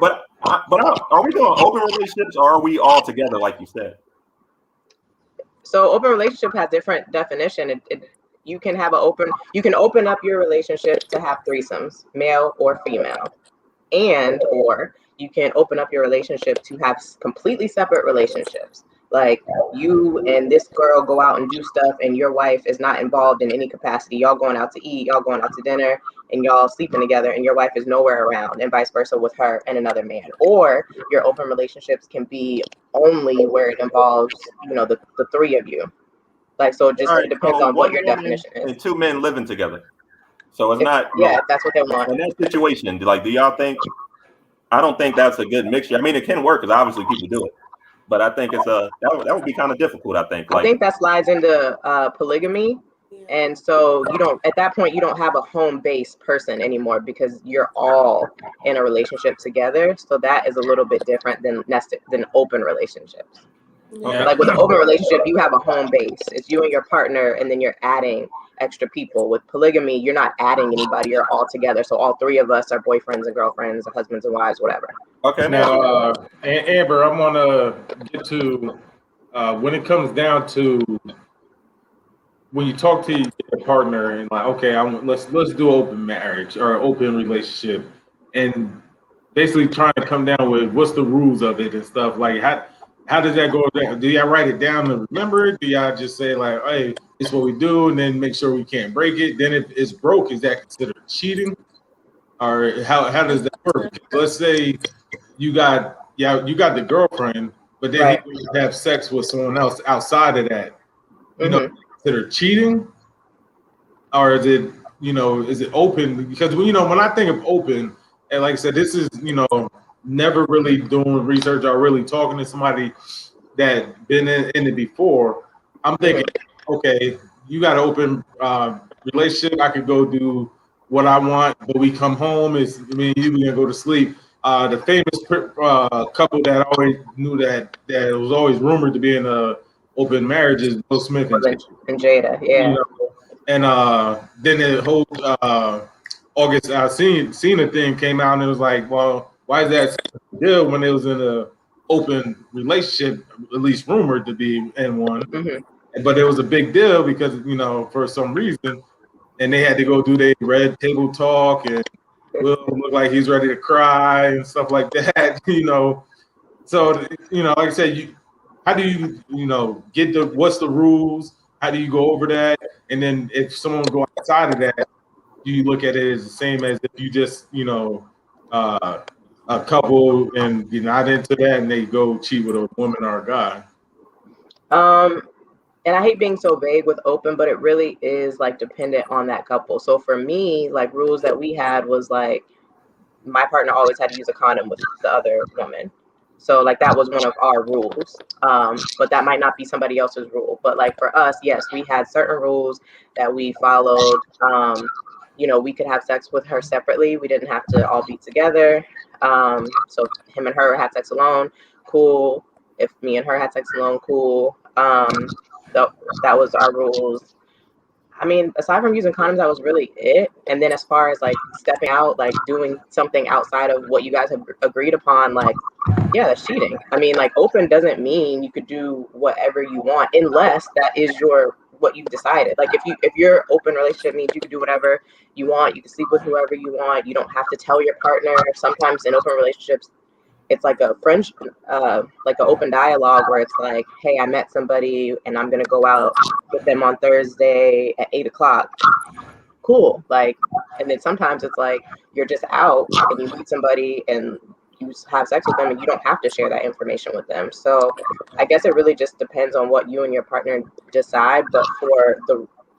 but are we doing open relationships or are we all together like you said? So open relationship has different definition. You can open up your relationship to have threesomes, male or female, or you can open up your relationship to have completely separate relationships. Like you and this girl go out and do stuff and your wife is not involved in any capacity. Y'all going out to eat, y'all going out to dinner, and y'all sleeping together, and your wife is nowhere around, and vice versa with her and another man. Or your open relationships can be only where it involves, you know, the three of you. Like, so it just it depends on what your definition is. And two men living together. So it's not. Yeah, that's what they want. In that situation, like, do y'all think? I don't think that's a good mixture. I mean, it can work because obviously people do it, but I think it's that would be kind of difficult. I think. I think that slides into polygamy. And so you don't, at that point, you don't have a home-based person anymore because you're all in a relationship together. So that is a little bit different than open relationships. Okay. Like with an open relationship, you have a home base. It's you and your partner, and then you're adding extra people. With polygamy, you're not adding anybody. You're all together. So all three of us are boyfriends and girlfriends, or husbands and wives, whatever. Okay. Now, Amber, I want to get to when it comes down to when you talk to your partner and like, okay, let's do open marriage or open relationship, and basically trying to come down with what's the rules of it and stuff. Like how does that go down? Do y'all write it down and remember it? Do y'all just say like, hey, it's what we do, and then make sure we can't break it? Then if it's broke, is that considered cheating? Or how does that work? Let's say you got the girlfriend, but then Right. you have sex with someone else outside of that. You know, considered cheating, or is it open? Because when I think of open, and like I said, this is never really doing research or really talking to somebody that been in it before. I'm thinking, okay, you got an open relationship. I could go do what I want, but we come home. You gonna go to sleep. The famous couple that I always knew that it was always rumored to be in a open marriage is Will Smith and Jada, yeah. And then the whole August Alsina thing came out, and it was like, well, why is that such a deal when it was in an open relationship, at least rumored to be in one? But it was a big deal because for some reason, and they had to go do their red table talk, and Will looked like he's ready to cry and stuff like that. So like I said, how do you get what's the rules? How do you go over that? And then if someone go outside of that, do you look at it as the same as if you just a couple and you're not into that and they go cheat with a woman or a guy? And I hate being so vague with open, but it really is like dependent on that couple. So for me, like rules that we had was like my partner always had to use a condom with the other woman. So like that was one of our rules. But that might not be somebody else's rule. But like for us, yes, we had certain rules that we followed. We could have sex with her separately. We didn't have to all be together. So him and her had sex alone, cool. If me and her had sex alone, cool. That was our rules. I mean, aside from using condoms, that was really it. And then as far as like stepping out, like doing something outside of what you guys have agreed upon, like, yeah, that's cheating. I mean, like open doesn't mean you could do whatever you want unless that is what you've decided. Like if your open relationship means you can do whatever you want, you can sleep with whoever you want, you don't have to tell your partner. Sometimes in open relationships, it's like a friendship, like an open dialogue where it's like, hey, I met somebody and I'm going to go out with them on Thursday at 8:00. Cool. Like, and then sometimes it's like, you're just out and you meet somebody and you have sex with them and you don't have to share that information with them. So I guess it really just depends on what you and your partner decide. But for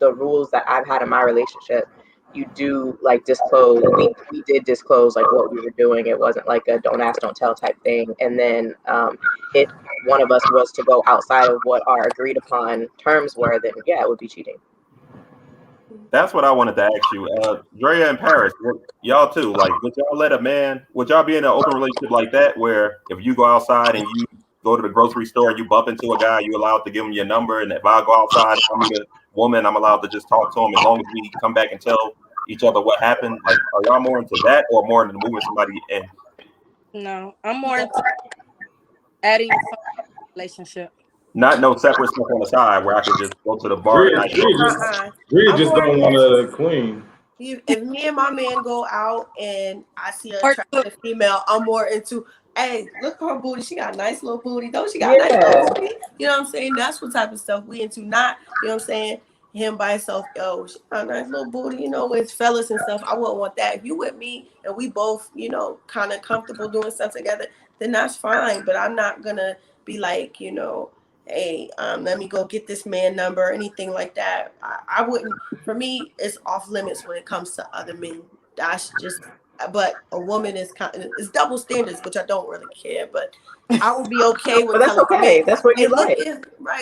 the rules that I've had in my relationship, you do like disclose. We did disclose like what we were doing. It wasn't like a don't ask, don't tell type thing. And then if one of us was to go outside of what our agreed upon terms were, then yeah, it would be cheating. That's what I wanted to ask you. Drea and Paris, y'all too, like, would y'all be in an open relationship like that where if you go outside and you go to the grocery store and you bump into a guy, you allowed to give him your number, and if I go outside and I meet a woman, I'm allowed to just talk to him as long as we come back and tell each other what happened? Like, are y'all more into that or more into moving somebody in? No, I'm more into adding a relationship. Not no separate stuff on the side where I could just go to the bar Drea just don't want to clean. If me and my man go out and I see an attractive female, I'm more into hey, look at her booty. She got a nice little booty. Don't she got a nice little booty? You know what I'm saying? That's what type of stuff we into. Not, you know what I'm saying? Him by himself, yo, she got a nice little booty, you know, with fellas and stuff. I wouldn't want that. If you with me and we both, you know, kind of comfortable doing stuff together, then that's fine. But I'm not gonna be like, you know, hey, let me go get this man number or anything like that. I wouldn't. For me, it's off limits when it comes to other men. That's just. But a woman is kind of, it's double standards, which I don't really care. But I would be okay with that's telling okay. man, That's what you like.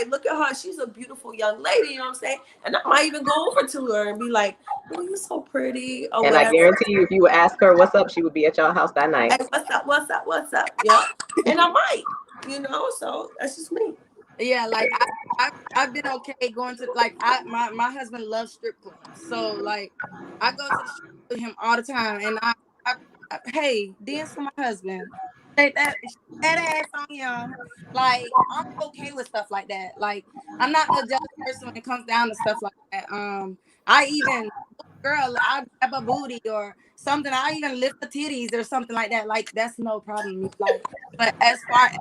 Look at her. She's a beautiful young lady. You know what I'm saying? And I might even go over to her and be like, "Oh, you're so pretty." Or and whatever. I guarantee you, if you would ask her what's up, she would be at your house that night. Hey, what's up? Yeah. And I might, you know. So that's just me. Yeah, like I've been okay going to like my husband loves strip clubs, so like I go to the strip with him all the time, and I hey, dance for my husband, shake that ass on him. Like I'm okay with stuff like that. Like I'm not no jealous person when it comes down to stuff like that. I even girl, I grab a booty or something. I even lift the titties or something like that. Like that's no problem. Like, but as far as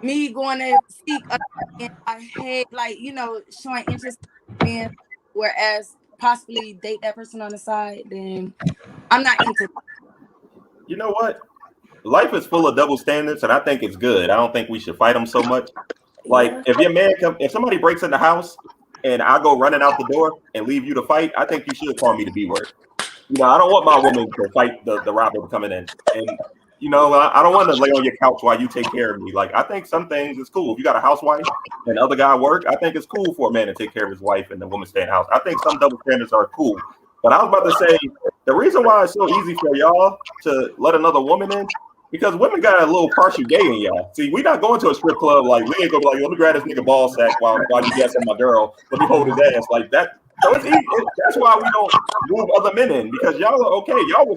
me going to seek a man, hey, like you know, showing interest in men, whereas possibly date that person on the side, then I'm not into it. You know what? Life is full of double standards, and I think it's good. I don't think we should fight them so much. Like if somebody breaks in the house and I go running out the door and leave you to fight, I think you should call me the B word. You know, I don't want my woman to fight the robber coming in, and you know, I don't want to lay on your couch while you take care of me. Like I think some things is cool. If you got a housewife and the other guy work, I think it's cool for a man to take care of his wife and the woman stay in the house. I think some double standards are cool. But I was about to say the reason why it's so easy for y'all to let another woman in. Because women got a little partial gay in y'all. See, we not going to a strip club like we ain't gonna be like, let me grab this nigga ball sack while you guessing my girl. Let me hold his ass like that. So it's easy. That's why we don't move other men in because y'all are okay.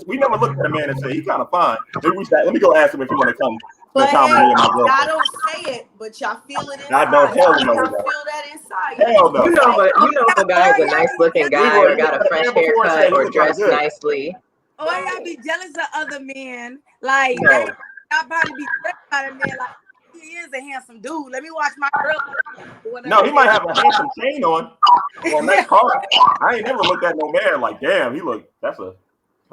We never looked at a man and say he kind of fine. Let me go ask him if you want to come spend time with me and my girlfriend. I don't say it, but y'all feel it inside. I know, hell no. Y'all feel that inside. Hell no. You know, but you know, if a guy's a nice looking guy or got a fresh haircut or dressed nicely. Or y'all be jealous of other men. Like No. y'all probably be jealous about a man. Like he is a handsome dude. Let me watch my girl. No, he might have a handsome chain on that car. I ain't never looked at no man like, damn, he look. That's a.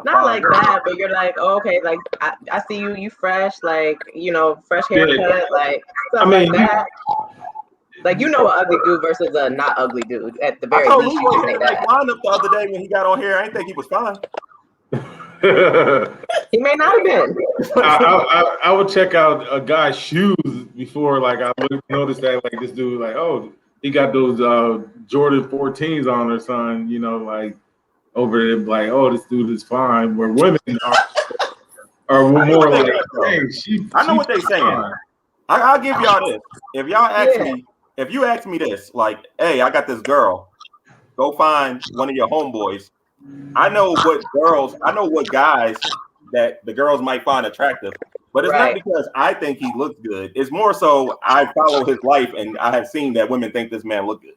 Not like that, but you're like, oh, okay, like I see you fresh, like you know, fresh haircut, like something like that. Like you know, an ugly dude versus a not ugly dude. At the very least, you can say that. Lined up the other day when he got on here, I didn't think he was fine. He may not have been. I would check out a guy's shoes before, like I would notice that, like this dude, like oh, he got those Jordan 14s on or something, you know, like over there, like oh, this dude is fine. Where women are more like, dang, I know what they're saying. I'll give y'all this. If y'all ask me, if you ask me this, like, hey, I got this girl, go find one of your homeboys. I know what guys that the girls might find attractive, but it's not because I think he looks good. It's more so I follow his life and I have seen that women think this man look good.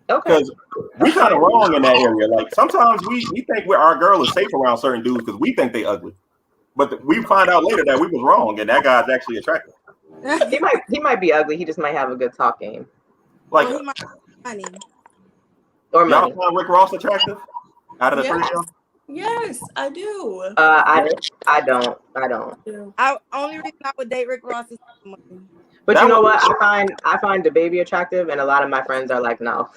Okay. Because we kind of wrong in that area. Like sometimes we think our girl is safe around certain dudes because we think they ugly, but we find out later that we was wrong and that guy's actually attractive. He might be ugly. He just might have a good talk game. Like he might have money. Or money. Y'all find Rick Ross attractive? Out of the three of y'all? Yes, I do. I don't. Only reason I would date Rick Ross is money. But you know what? I find the baby attractive, and a lot of my friends are like, no.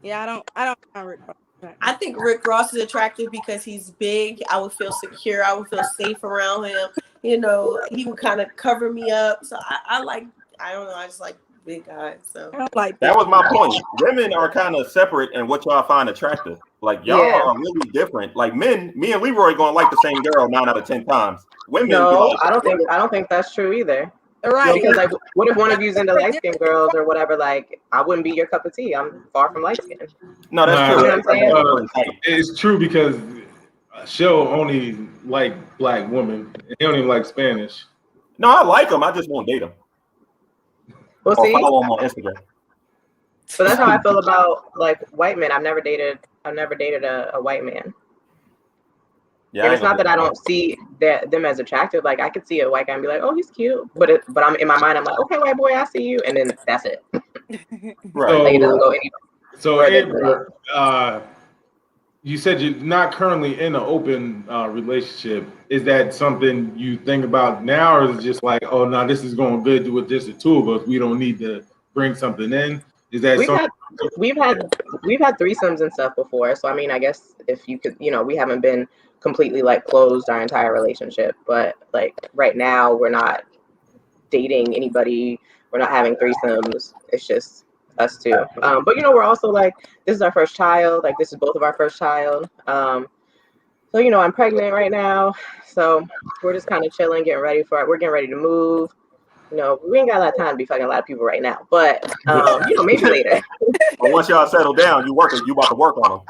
Yeah, I don't find Rick Ross attractive. I think Rick Ross is attractive because he's big. I would feel secure. I would feel safe around him. You know, he would kind of cover me up. So I just like big guys. So I don't like that was my point. Women are kind of separate in what y'all find attractive. Like y'all are really different. Like men, me and Leroy gonna like the same girl 9 out of 10 times. Women, no, I don't think that's true either. Right. Because like, what if one of you's into light skinned girls or whatever? Like, I wouldn't be your cup of tea. I'm far from light skinned. No, that's true. You know what I'm saying? It's true because Show only like black women. He don't even like Spanish. No, I like him. I just won't date him. Well, or see, follow him on Instagram. So that's how I feel about like white men. I've never dated a white man. Yeah, And it's not that I don't see them as attractive. Like I could see a white guy and be like, "Oh, he's cute," but I'm in my mind, I'm like, "Okay, white boy, I see you," and then that's it. Right. Like it doesn't go any So further. Amber, you said you're not currently in an open relationship. Is that something you think about now, or is it just like, oh no, this is going good with just the two of us? We don't need to bring something in. Is that something? We've had threesomes and stuff before. So I mean, I guess if you could, we haven't been completely like closed our entire relationship, but like right now we're not dating anybody. We're not having threesomes. It's just us two. But we're also like, this is our first child. Like this is both of our first child. So I'm pregnant right now. So we're just kind of chilling, getting ready for it. We're getting ready to move. We ain't got a lot of time to be fucking a lot of people right now, but maybe later. But once y'all settle down, you about to work on them.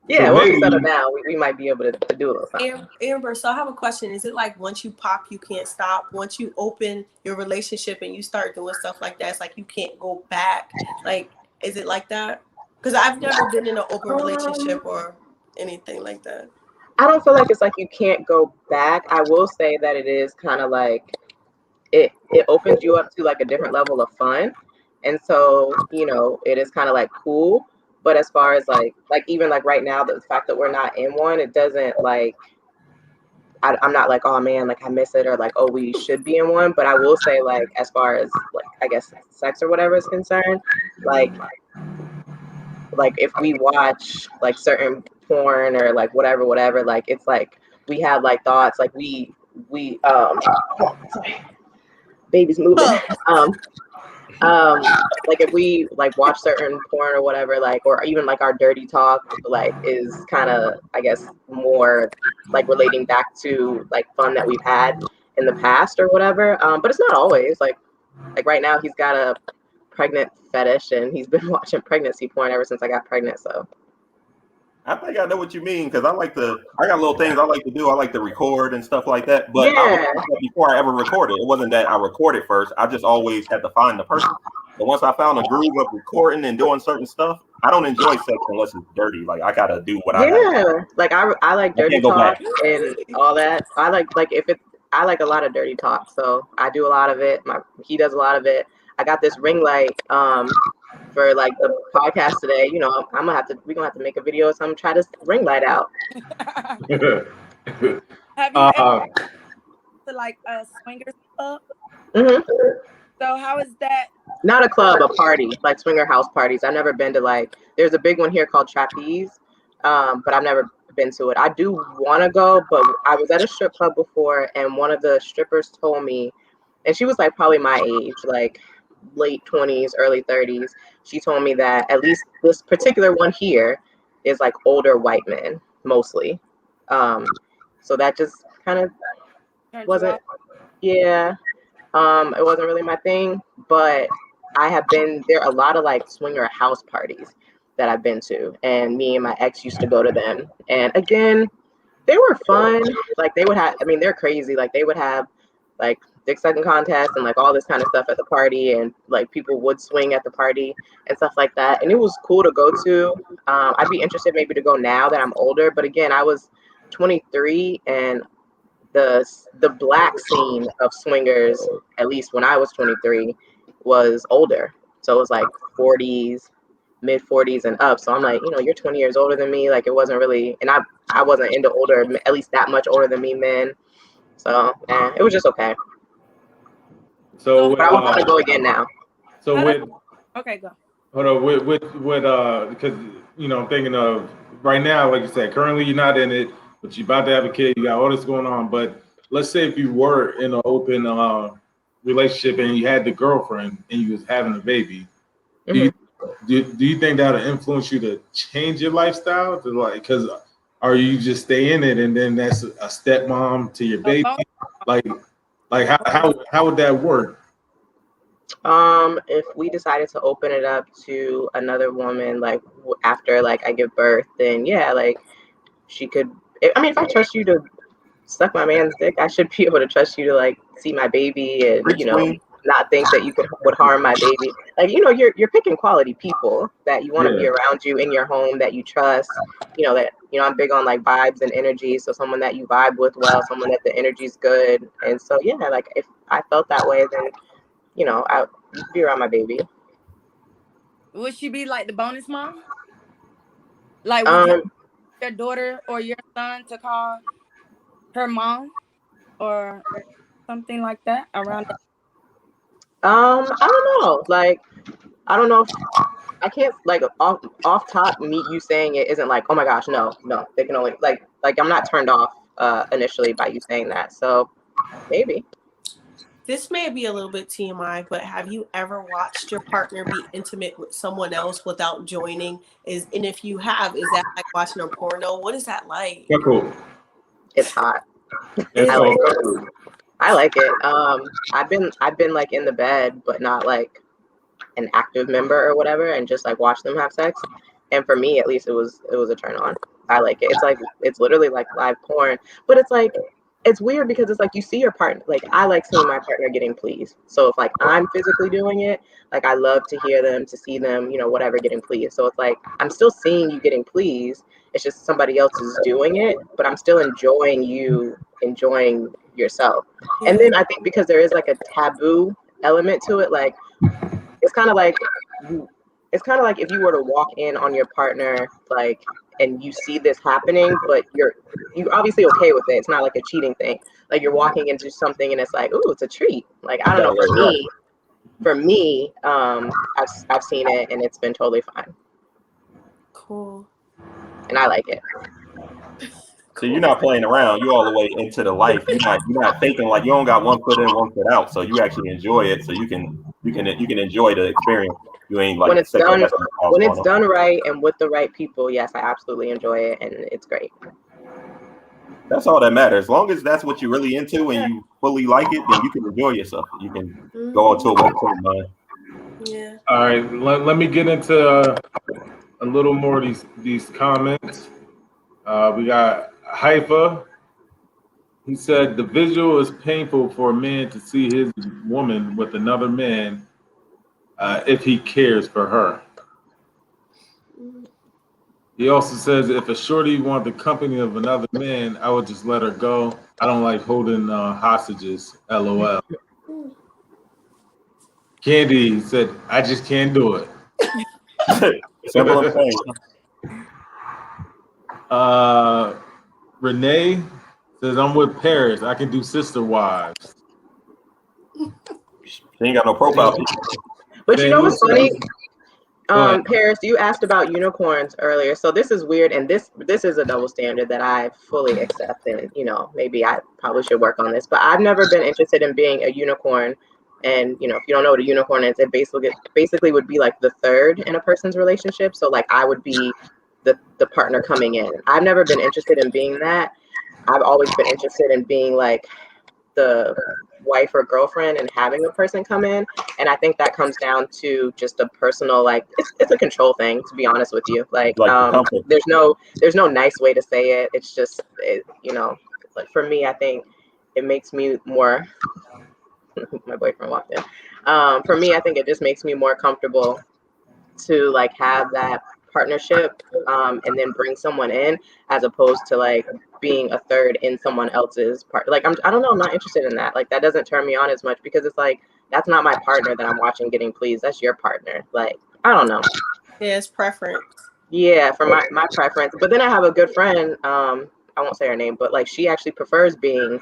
Yeah, so once we settle down, we might be able to do a little something. Amber, so I have a question. Is it like once you pop, you can't stop? Once you open your relationship and you start doing stuff like that, it's like you can't go back? Like, is it like that? Because I've never been in an open relationship or anything like that. I don't feel like it's like you can't go back. I will say that it is kind of like it opens you up to like a different level of fun. And so, it is kind of like cool. But as far as like even like right now, the fact that we're not in one, it doesn't like, I'm not like, oh man, like I miss it, or like, oh, we should be in one. But I will say like, as far as like, I guess sex or whatever is concerned, like if we watch like certain porn or like whatever, like it's like we have like thoughts, like we baby's moving. Like if we like watch certain porn or whatever, like, or even like our dirty talk, like is kind of, I guess, more like relating back to like fun that we've had in the past or whatever. But it's not always like right now he's got a pregnant fetish and he's been watching pregnancy porn ever since I got pregnant. So I think I know what you mean, because I got little things I like to do. I like to record and stuff like that. But yeah. Before I ever recorded, it wasn't that I recorded first. I just always had to find the person. But once I found a groove of recording and doing certain stuff, I don't enjoy sex unless it's dirty. Like I gotta do what I gotta do. Like I like dirty talk and all that. I like I like a lot of dirty talk, so I do a lot of it. He does a lot of it. I got this ring light for like the podcast today. We're gonna have to make a video or something, try this ring light out. Have you ever to like a swingers club? Mm-hmm. So how is that? Not a club, a party, like swinger house parties. I've never been to like, there's a big one here called Trapeze, but I've never been to it. I do want to go, but I was at a strip club before, and one of the strippers told me, and she was like probably my age, like late 20s, early 30s. She told me that at least this particular one here is like older white men mostly. So that just kind of wasn't, yeah. It wasn't really my thing, but I have been there. A lot of like swinger house parties that I've been to, and me and my ex used to go to them. And again, they were fun. Like they would have, I mean, they're crazy. Like they would have like dick sucking contests and like all this kind of stuff at the party, and like people would swing at the party and stuff like that. And it was cool to go to. I'd be interested maybe to go now that I'm older, but again, I was 23, and the black scene of swingers, at least when I was 23, was older. So it was like 40s, mid 40s and up. So I'm like, you're 20 years older than me. Like it wasn't really, and I wasn't into older, at least that much older than me men. So it was just okay. So but I would want to go again now. So okay, go. Hold on, with because I'm thinking of right now, like you said, currently you're not in it, but you're about to have a kid, you got all this going on. But let's say if you were in an open relationship and you had the girlfriend and you was having a baby, mm-hmm. do you think that would influence you to change your lifestyle? To like, because are you just stay in it and then that's a stepmom to your baby? Like how would that work? If we decided to open it up to another woman, like after like I give birth, then yeah, like she could. I mean, if I trust you to suck my man's dick, I should be able to trust you to like see my baby and not think that you would harm my baby. like, you know, you're picking quality people that you want to be around you in your home, that you trust, you know, that, you know, I'm big on like vibes and energy. So someone that you vibe with well, someone that the energy's good. And so, yeah, like if I felt that way, then, you know, you could be around my baby. Would she be like the bonus mom? Like, would you your daughter or your son to call her mom or something like that around that? I don't know. Like, I don't know if I can't like off top me you saying it isn't like, oh my gosh, no, they can only like I'm not turned off initially by you saying that. So maybe. This may be a little bit TMI, but have you ever watched your partner be intimate with someone else without joining? And if you have, is that like watching a porno? What is that like? Yeah, cool. It's hot. Cool. I like it. I've been like in the bed, but not like an active member or whatever, and just like watch them have sex. And for me, at least, it was a turn on. I like it. It's like it's literally like live porn, but it's like it's weird because it's like you see your partner. Like I like seeing my partner getting pleased. So if like I'm physically doing it, like I love to hear them, to see them, you know, whatever, getting pleased. So it's like I'm still seeing you getting pleased. It's just somebody else is doing it, but I'm still enjoying you enjoying yourself. And then I think because there is like a taboo element to it, like it's kind of like if you were to walk in on your partner, like, and you see this happening, but you're obviously okay with it. It's not like a cheating thing. Like you're walking into something and it's like, ooh, it's a treat. Like I don't know. For me, I've seen it and it's been totally fine. Cool. And I like it. So you're not playing around. You're all the way into the life. You're not thinking like you don't got one foot in, one foot out. So you actually enjoy it. So you can enjoy the experience. You ain't like when it's done right and with the right people. Yes, I absolutely enjoy it, and it's great. That's all that matters. As long as that's what you're really into and you fully like it, then you can enjoy yourself. You can go into it with your mind. Yeah. All right, let me get into a little more of these comments. We got Haifa. He said the visual is painful for a man to see his woman with another man if he cares for her. He also says if a shorty want the company of another man, I would just let her go. I don't like holding hostages. LOL. Candy said, I just can't do it. Simple and plain. Renee says, I'm with Paris. I can do sister wives. She ain't got no profile picture. But you know what's funny? Paris, you asked about unicorns earlier. So this is weird, and this is a double standard that I fully accept. And you know, maybe I probably should work on this. But I've never been interested in being a unicorn. And you know, if you don't know what a unicorn is, it basically would be like the third in a person's relationship. So like I would be the partner coming in. I've never been interested in being that. I've always been interested in being like the wife or girlfriend and having a person come in. And I think that comes down to just a personal, like it's a control thing, to be honest with you. Like there's no nice way to say it. It's just you know, like for me, I think it makes me more my boyfriend walked in. For me, I think it just makes me more comfortable to like have that partnership and then bring someone in, as opposed to like being a third in someone else's part. Like I don't know, I'm not interested in that. Like that doesn't turn me on as much, because it's like that's not my partner that I'm watching getting pleased. That's your partner. Like I don't know. Yeah, it's preference. Yeah, for my preference. But then I have a good friend, I won't say her name, but like she actually prefers being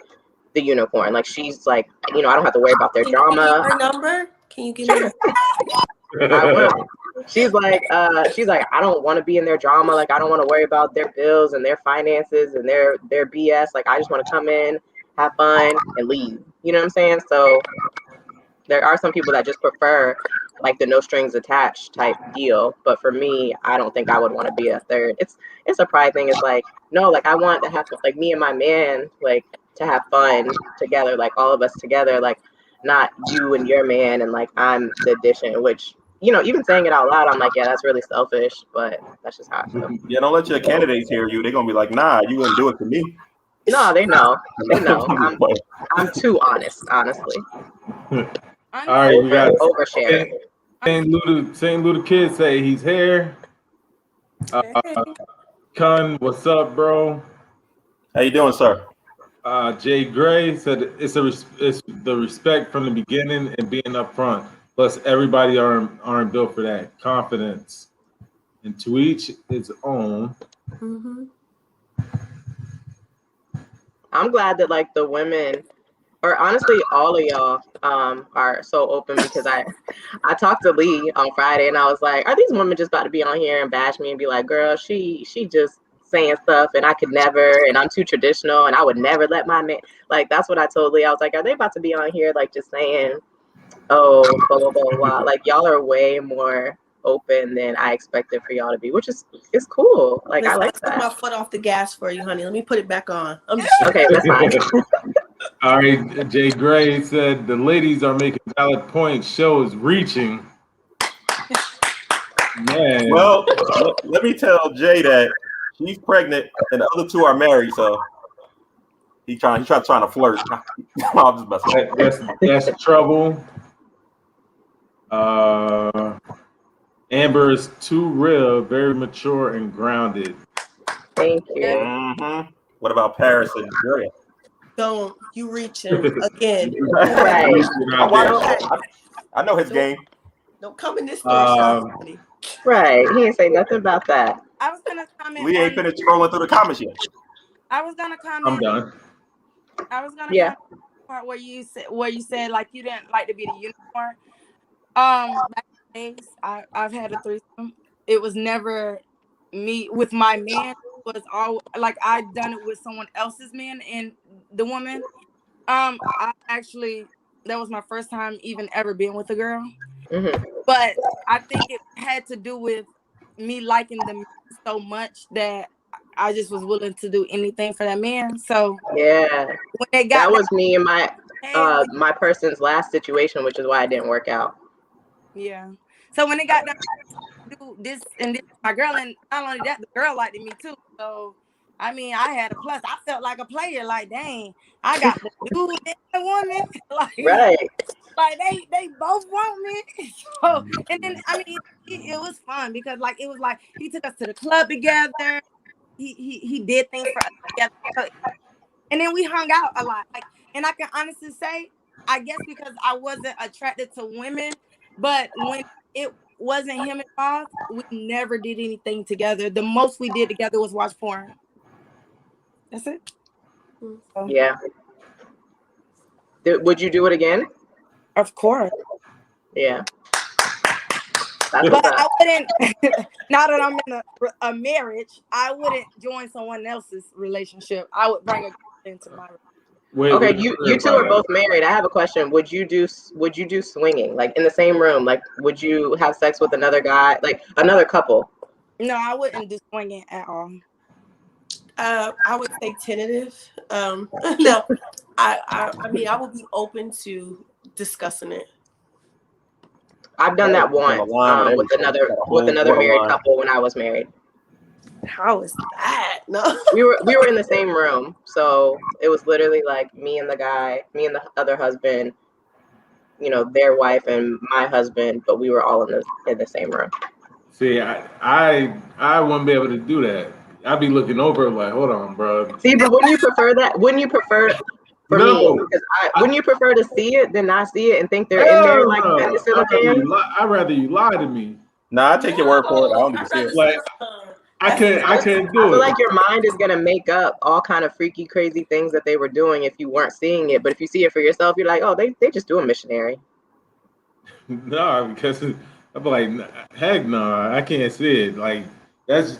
the unicorn. Like she's like, you know, I don't have to worry about their drama. Her number? Can you give me her? I will. She's like, I don't want to be in their drama. Like, I don't want to worry about their bills and their finances and their BS. Like, I just want to come in, have fun, and leave. You know what I'm saying? So there are some people that just prefer like the no strings attached type deal. But for me, I don't think I would want to be a third. It's surprising. It's like, no, like I want to have like me and my man, like to have fun together, like all of us together, like not you and your man and like I'm the addition, which, you know, even saying it out loud, I'm like, yeah, that's really selfish, but that's just how I feel. Yeah, don't let your candidates hear you. They're gonna be like, nah, you wouldn't do it to me. No, they know. They know. I'm too honest, honestly. All right, we got overshare. St. Luda Kid say he's here. Kun, what's up, bro? How you doing, sir? Jay Gray said it's the respect from the beginning and being up front. Plus, everybody aren't built for that. Confidence. And to each its own. Mm-hmm. I'm glad that like the women, or honestly all of y'all, are so open, because I talked to Lee on Friday and I was like, are these women just about to be on here and bash me and be like, girl, she just saying stuff and I could never, and I'm too traditional and I would never let my man, like that's what I told Lee. I was like, are they about to be on here like just saying, oh, blah blah blah blah? Like y'all are way more open than I expected for y'all to be, which is it's cool. Like Listen, I like I took that. my foot off the gas for you, honey. Let me put it back on. I'm just Okay, that's fine. All right, Jay Gray said the ladies are making valid points. Show is reaching. Man. Well, let me tell Jay that she's pregnant and the other two are married, so he's trying to flirt. I'm just messing. That's trouble. Amber is too real, very mature and grounded. Thank you. Mm-hmm. What about Paris and Drea? don't you reaching again. Right. I know his game. Don't come in this store. Right. He ain't say nothing about that. I was gonna comment. Lee ain't finished scrolling through the comments yet. I was gonna comment. I'm done. I was gonna comment on the part where you said like you didn't like to be the unicorn. Back in the days, I've had a threesome. It was never me with my man. It was all like I'd done it with someone else's man and the woman. I actually, that was my first time even ever being with a girl. Mm-hmm. But I think it had to do with me liking them so much that I just was willing to do anything for that man. So yeah, when they got that was me and my my person's last situation, which is why it didn't work out. Yeah. So when they got done do this and this, my girl, and not only that, the girl liked me too. So I mean, I had a plus. I felt like a player. Like, dang, I got the dude and the woman. Like, right. Like they both want me. So and then I mean, it was fun because like it was like he took us to the club together. He did things for us together. So, and then we hung out a lot. Like, and I can honestly say, I guess because I wasn't attracted to women, but when it wasn't him involved, we never did anything together. The most we did together was watch porn. That's it. So. Yeah. Would you do it again? Of course. Yeah. But I wouldn't. Now that I'm in a marriage, I wouldn't join someone else's relationship. I would bring a girl into my relationship. Okay, you two are both married. I have a question. Would you do swinging, like in the same room? Like, would you have sex with another guy, like another couple? No, I wouldn't do swinging at all. I would say tentative. No, I mean I would be open to discussing it. I've done that once with another married couple when I was married. How is that? No, we were in the same room, so it was literally like me and the other husband, you know, their wife and my husband, but we were all in the same room. See, I wouldn't be able to do that. I'd be looking over like, hold on, bro. See, but wouldn't you prefer that? Wouldn't you prefer for me? Because wouldn't you prefer to see it than not see it and think they're in there like Henderson again? I'd rather you lie to me. Nah, I take your word for it. I don't need to see it. Like, I can't do it. I feel like your mind is gonna make up all kind of freaky, crazy things that they were doing if you weren't seeing it. But if you see it for yourself, you're like, oh, they just do a missionary. No, because I'm like, heck no, I can't see it. Like that's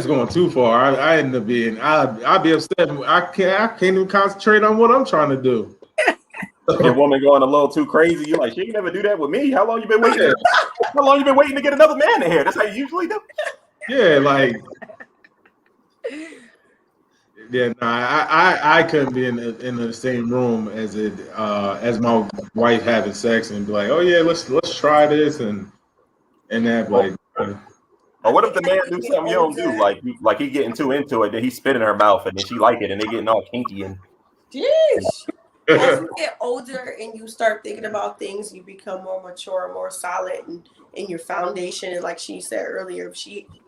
going too far. I end up being, I'd be upset. I can't even concentrate on what I'm trying to do. Your woman going a little too crazy. You like, she can never do that with me. How long you been waiting? How long you been waiting to get another man in here? That's how you usually do. Yeah, like, yeah, no, I couldn't be in the same room as my wife having sex and be like, oh yeah, let's try this and that, like. Or what if the man do something you don't do? Like he getting too into it, then he spit in her mouth and then she like it and they getting all kinky and. Jeez. as you get older and you start thinking about things, you become more mature, more solid, and in your foundation. And like she said earlier,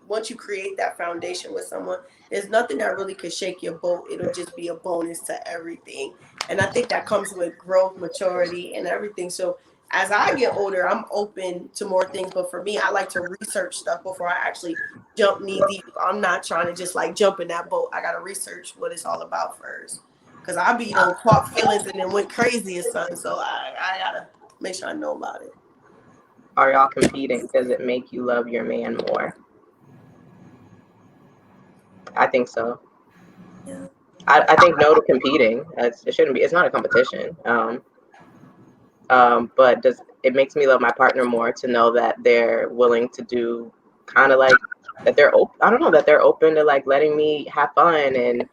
once you create that foundation with someone, there's nothing that really could shake your boat. It'll just be a bonus to everything. And I think that comes with growth, maturity, and everything. So as I get older, I'm open to more things. But for me, I like to research stuff before I actually jump knee deep. I'm not trying to just like jump in that boat. I got to research what it's all about first. Because I be caught feelings and then went crazy or something. So I got to make sure I know about it. Are y'all competing? Does it make you love your man more? I think so. Yeah. I think no to competing. It shouldn't be. It's not a competition. But it makes me love my partner more to know that they're willing to do kind of like that they're open. I don't know, that they're open to like letting me have fun, and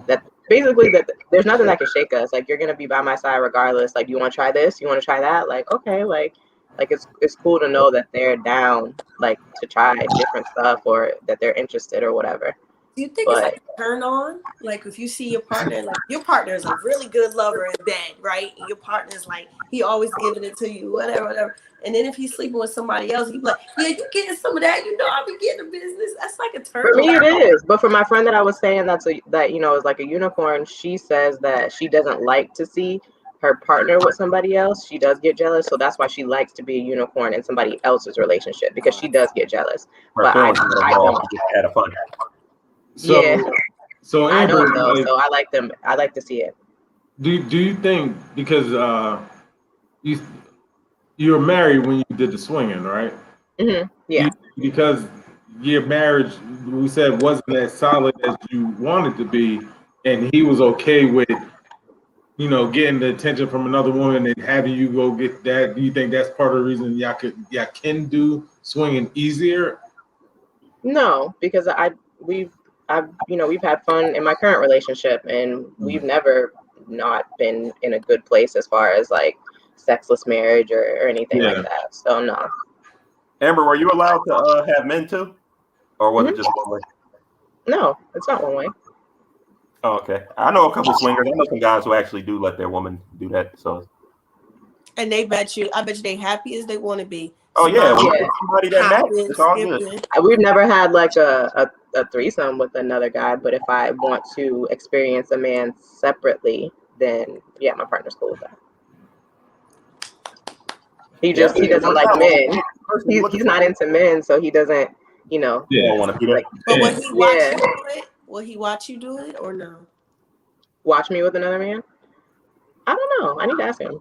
that basically that there's nothing that can shake us. Like, you're gonna be by my side regardless. Like, you want to try this? You want to try that? Like, okay, like it's cool to know that they're down, like, to try different stuff, or that they're interested or whatever. Do you think it's like a turn on? Like, if you see your partner, like your partner is a really good lover in bed, right? And your partner's like, he always giving it to you, whatever. And then if he's sleeping with somebody else, he's like, yeah, you getting some of that? You know, I'll be getting the business. That's like a turn on. For me, it is. But for my friend that I was saying that is like a unicorn, she says that she doesn't like to see her partner with somebody else. She does get jealous, so that's why she likes to be a unicorn in somebody else's relationship, because she does get jealous. But I don't. Had fun. So, yeah. So Amber, I don't know, so I like them. I like to see it. Do you think, because you were married when you did the swinging, right? Mm-hmm. Yeah. Because your marriage, we said, wasn't as solid as you wanted to be, and he was okay with, getting the attention from another woman and having you go get that. Do you think that's part of the reason y'all can do swinging easier? No, because we've had fun in my current relationship, and we've never not been in a good place as far as like sexless marriage or anything like that. So no. Amber, were you allowed to have men too, or was it just one way? No, it's not one way. Oh, okay. I know a couple swingers. I know some guys who actually do let their woman do that. So. And I bet you they happy as they want to be. Oh yeah, somebody that matters. It's all good. We've never had like a threesome with another guy, but if I want to experience a man separately, then yeah, my partner's cool with that. He doesn't like men. He's not into men, so he doesn't, don't want to do that. Like, but will he watch you do it? Will he watch you do it or no? Watch me with another man? I don't know. I need to ask him.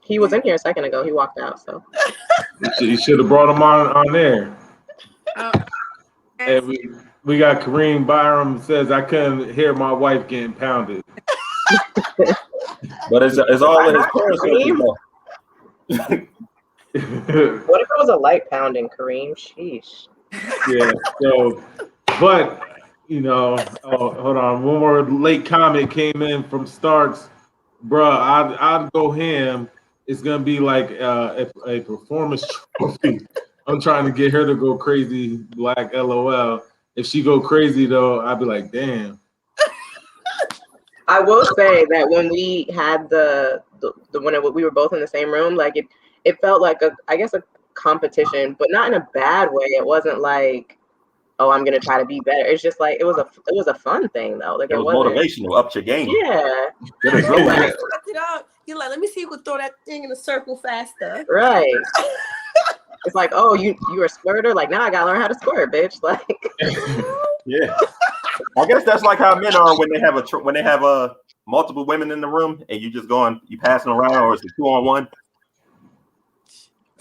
He was in here a second ago. He walked out, so you should have brought him on there. And we got Kareem Byram says, I couldn't hear my wife getting pounded. But it's all in his personal. What if it was a light pounding, Kareem? Sheesh. Yeah. So, but hold on. One more late comment came in from Starks. Bruh, I'd go ham. It's gonna be like a performance trophy. I'm trying to get her to go crazy, Black LOL. If she go crazy though, I'd be like, damn. I will say that when we had when we were both in the same room, like it felt like a competition, but not in a bad way. It wasn't like, oh, I'm gonna try to be better. It's just like it was a fun thing though. Like it was motivational, up your game. Yeah. You're like, let me see who can throw that thing in a circle faster. Right. It's like, oh, you're a squirter. Like, now I gotta learn how to squirt, bitch. Like, yeah. I guess that's like how men are when they have multiple women in the room and you just you passing around, or it's a 2-on-1.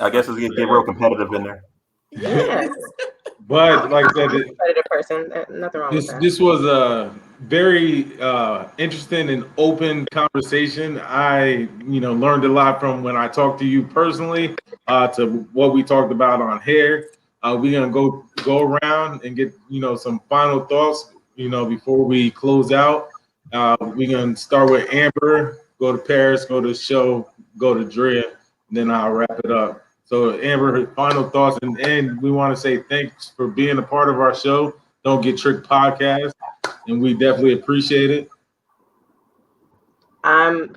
I guess it's gonna get real competitive in there. Yeah. But like I said, competitive person, nothing wrong with that. This was a very interesting and open conversation. I learned a lot from when I talked to you personally to what we talked about on here. We're gonna go around and get some final thoughts before we close out. We're gonna start with Amber, go to Paris, go to the show, go to Drea, and then I'll wrap it up. So Amber, final thoughts, and we want to say thanks for being a part of our show, Don't Get Tricked podcast, and we definitely appreciate it.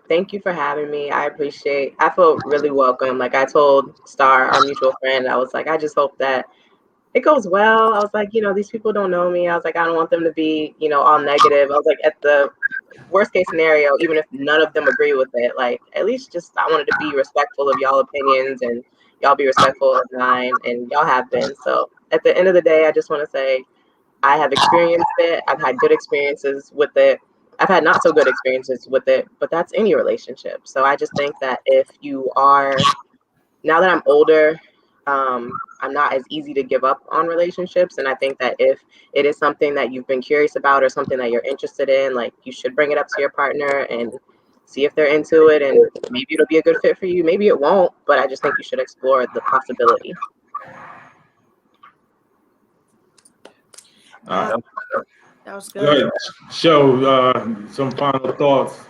Thank you for having me. I feel really welcome. Like I told Star, our mutual friend, I was like, I just hope that it goes well. I was like, these people don't know me. I was like, I don't want them to be, all negative. I was like, at the worst case scenario, even if none of them agree with it, like at least I wanted to be respectful of y'all opinions and y'all be respectful of mine, and y'all have been. So at the end of the day, I just want to say I have experienced it. I've had good experiences with it. I've had not so good experiences with it, but that's any relationship. So I just think that if you are, now that I'm older, I'm not as easy to give up on relationships. And I think that if it is something that you've been curious about or something that you're interested in, like you should bring it up to your partner and see if they're into it. And maybe it'll be a good fit for you. Maybe it won't, but I just think you should explore the possibility. That was good. Go ahead. Show some final thoughts.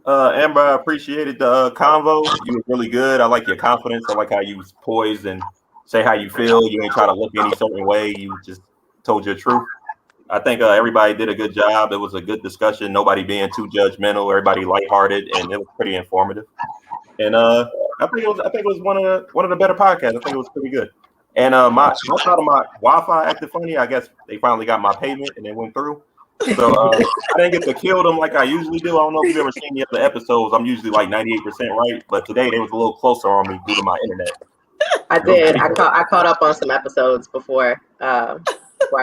Amber, I appreciated the convo. You were really good. I like your confidence. I like how you was poised and say how you feel. You ain't try to look any certain way. You just told your truth. I think everybody did a good job. It was a good discussion. Nobody being too judgmental. Everybody lighthearted, and it was pretty informative. And I think it was one of the better podcasts. I think it was pretty good. And my thought of my Wi-Fi acted funny. I guess they finally got my payment and it went through. So I didn't get to kill them like I usually do. I don't know if you've ever seen the other episodes. I'm usually like 98% right, but today they was a little closer on me due to my internet. I did. I caught up on some episodes before I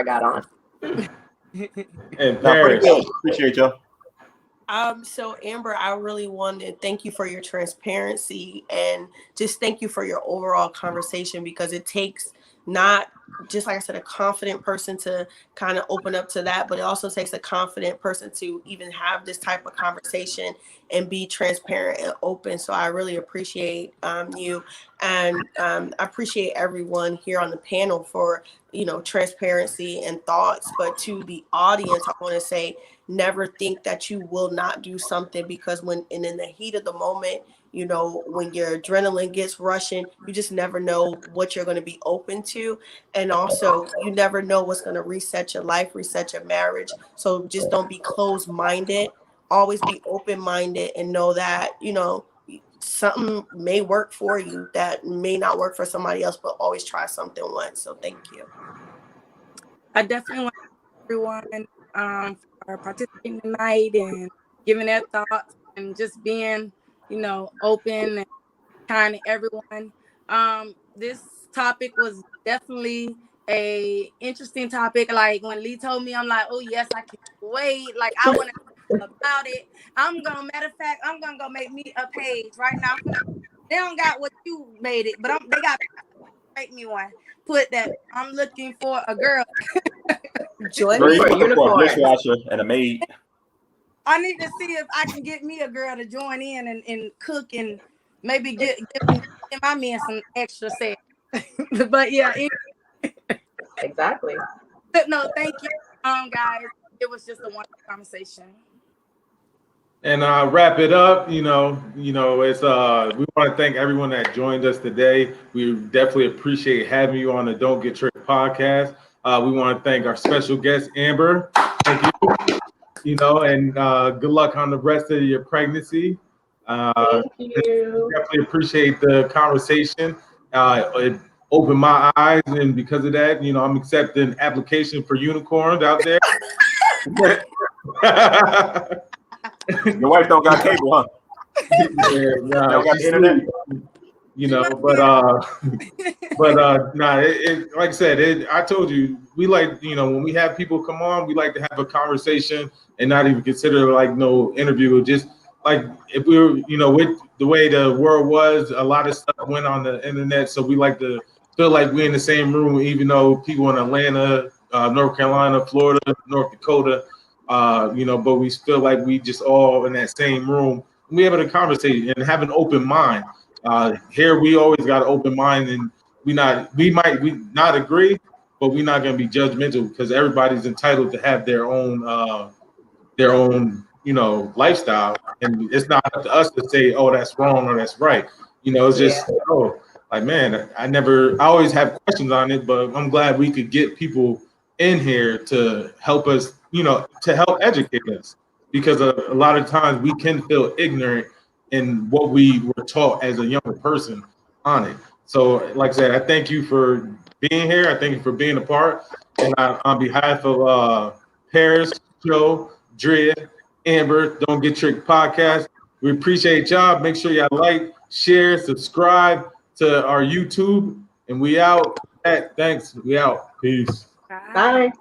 got on. And Paris. Appreciate y'all. So Amber, I really want to thank you for your transparency and just thank you for your overall conversation, because it takes not just, like I said, a confident person to kind of open up to that, but it also takes a confident person to even have this type of conversation and be transparent and open. So I really appreciate you, and I appreciate everyone here on the panel for, transparency and thoughts. But to the audience, I want to say, never think that you will not do something, because in the heat of the moment, when your adrenaline gets rushing, you just never know what you're going to be open to. And also, you never know what's going to reset your life, reset your marriage. So just don't be closed-minded. Always be open-minded and know that, something may work for you that may not work for somebody else, but always try something once. So thank you. I definitely want everyone for participating tonight and giving their thoughts and just being, open and kind to everyone. This topic was definitely a interesting topic. Like when Lee told me, I'm like, oh yes, I can't wait. Like I want to about it. Matter of fact, I'm gonna go make me a page right now. They don't got what you made it, but they got make me one. Put that I'm looking for a girl. Join me. For a unicorn. Dishwasher and a maid. I need to see if I can get me a girl to join in and cook and maybe give my man some extra sex. But yeah, exactly. But no, thank you, guys. It was just a wonderful conversation. And wrap it up. It's we want to thank everyone that joined us today. We definitely appreciate having you on the Don't Get Tricked podcast. We want to thank our special guest, Amber. Thank you. And good luck on the rest of your pregnancy. Thank you. Definitely appreciate the conversation. It opened my eyes, and because of that, I'm accepting application for unicorns out there. Your wife don't got cable, huh? Yeah, no, got internet. Like I said, I told you, we like, when we have people come on, we like to have a conversation and not even consider like no interview. Just like if we were, with the way the world was, a lot of stuff went on the internet. So we like to feel like we're in the same room, even though people in Atlanta, North Carolina, Florida, North Dakota, but we feel like we just all in that same room. We able to conversate and have an open mind. Here we always got an open mind, and we might not agree, but we're not going to be judgmental, because everybody's entitled to have their own lifestyle, and it's not up to us to say, oh, that's wrong or that's right. It's just I always have questions on it, but I'm glad we could get people in here to help us, to help educate us. because a lot of times we can feel ignorant in what we were taught as a younger person on it. So, like I said, I thank you for being here. I thank you for being a part. And on behalf of Paris, Joe, Drea, Amber, Don't Get Tricked podcast, we appreciate y'all. Make sure y'all like, share, subscribe to our YouTube. And we out. Thanks. We out. Peace. Bye.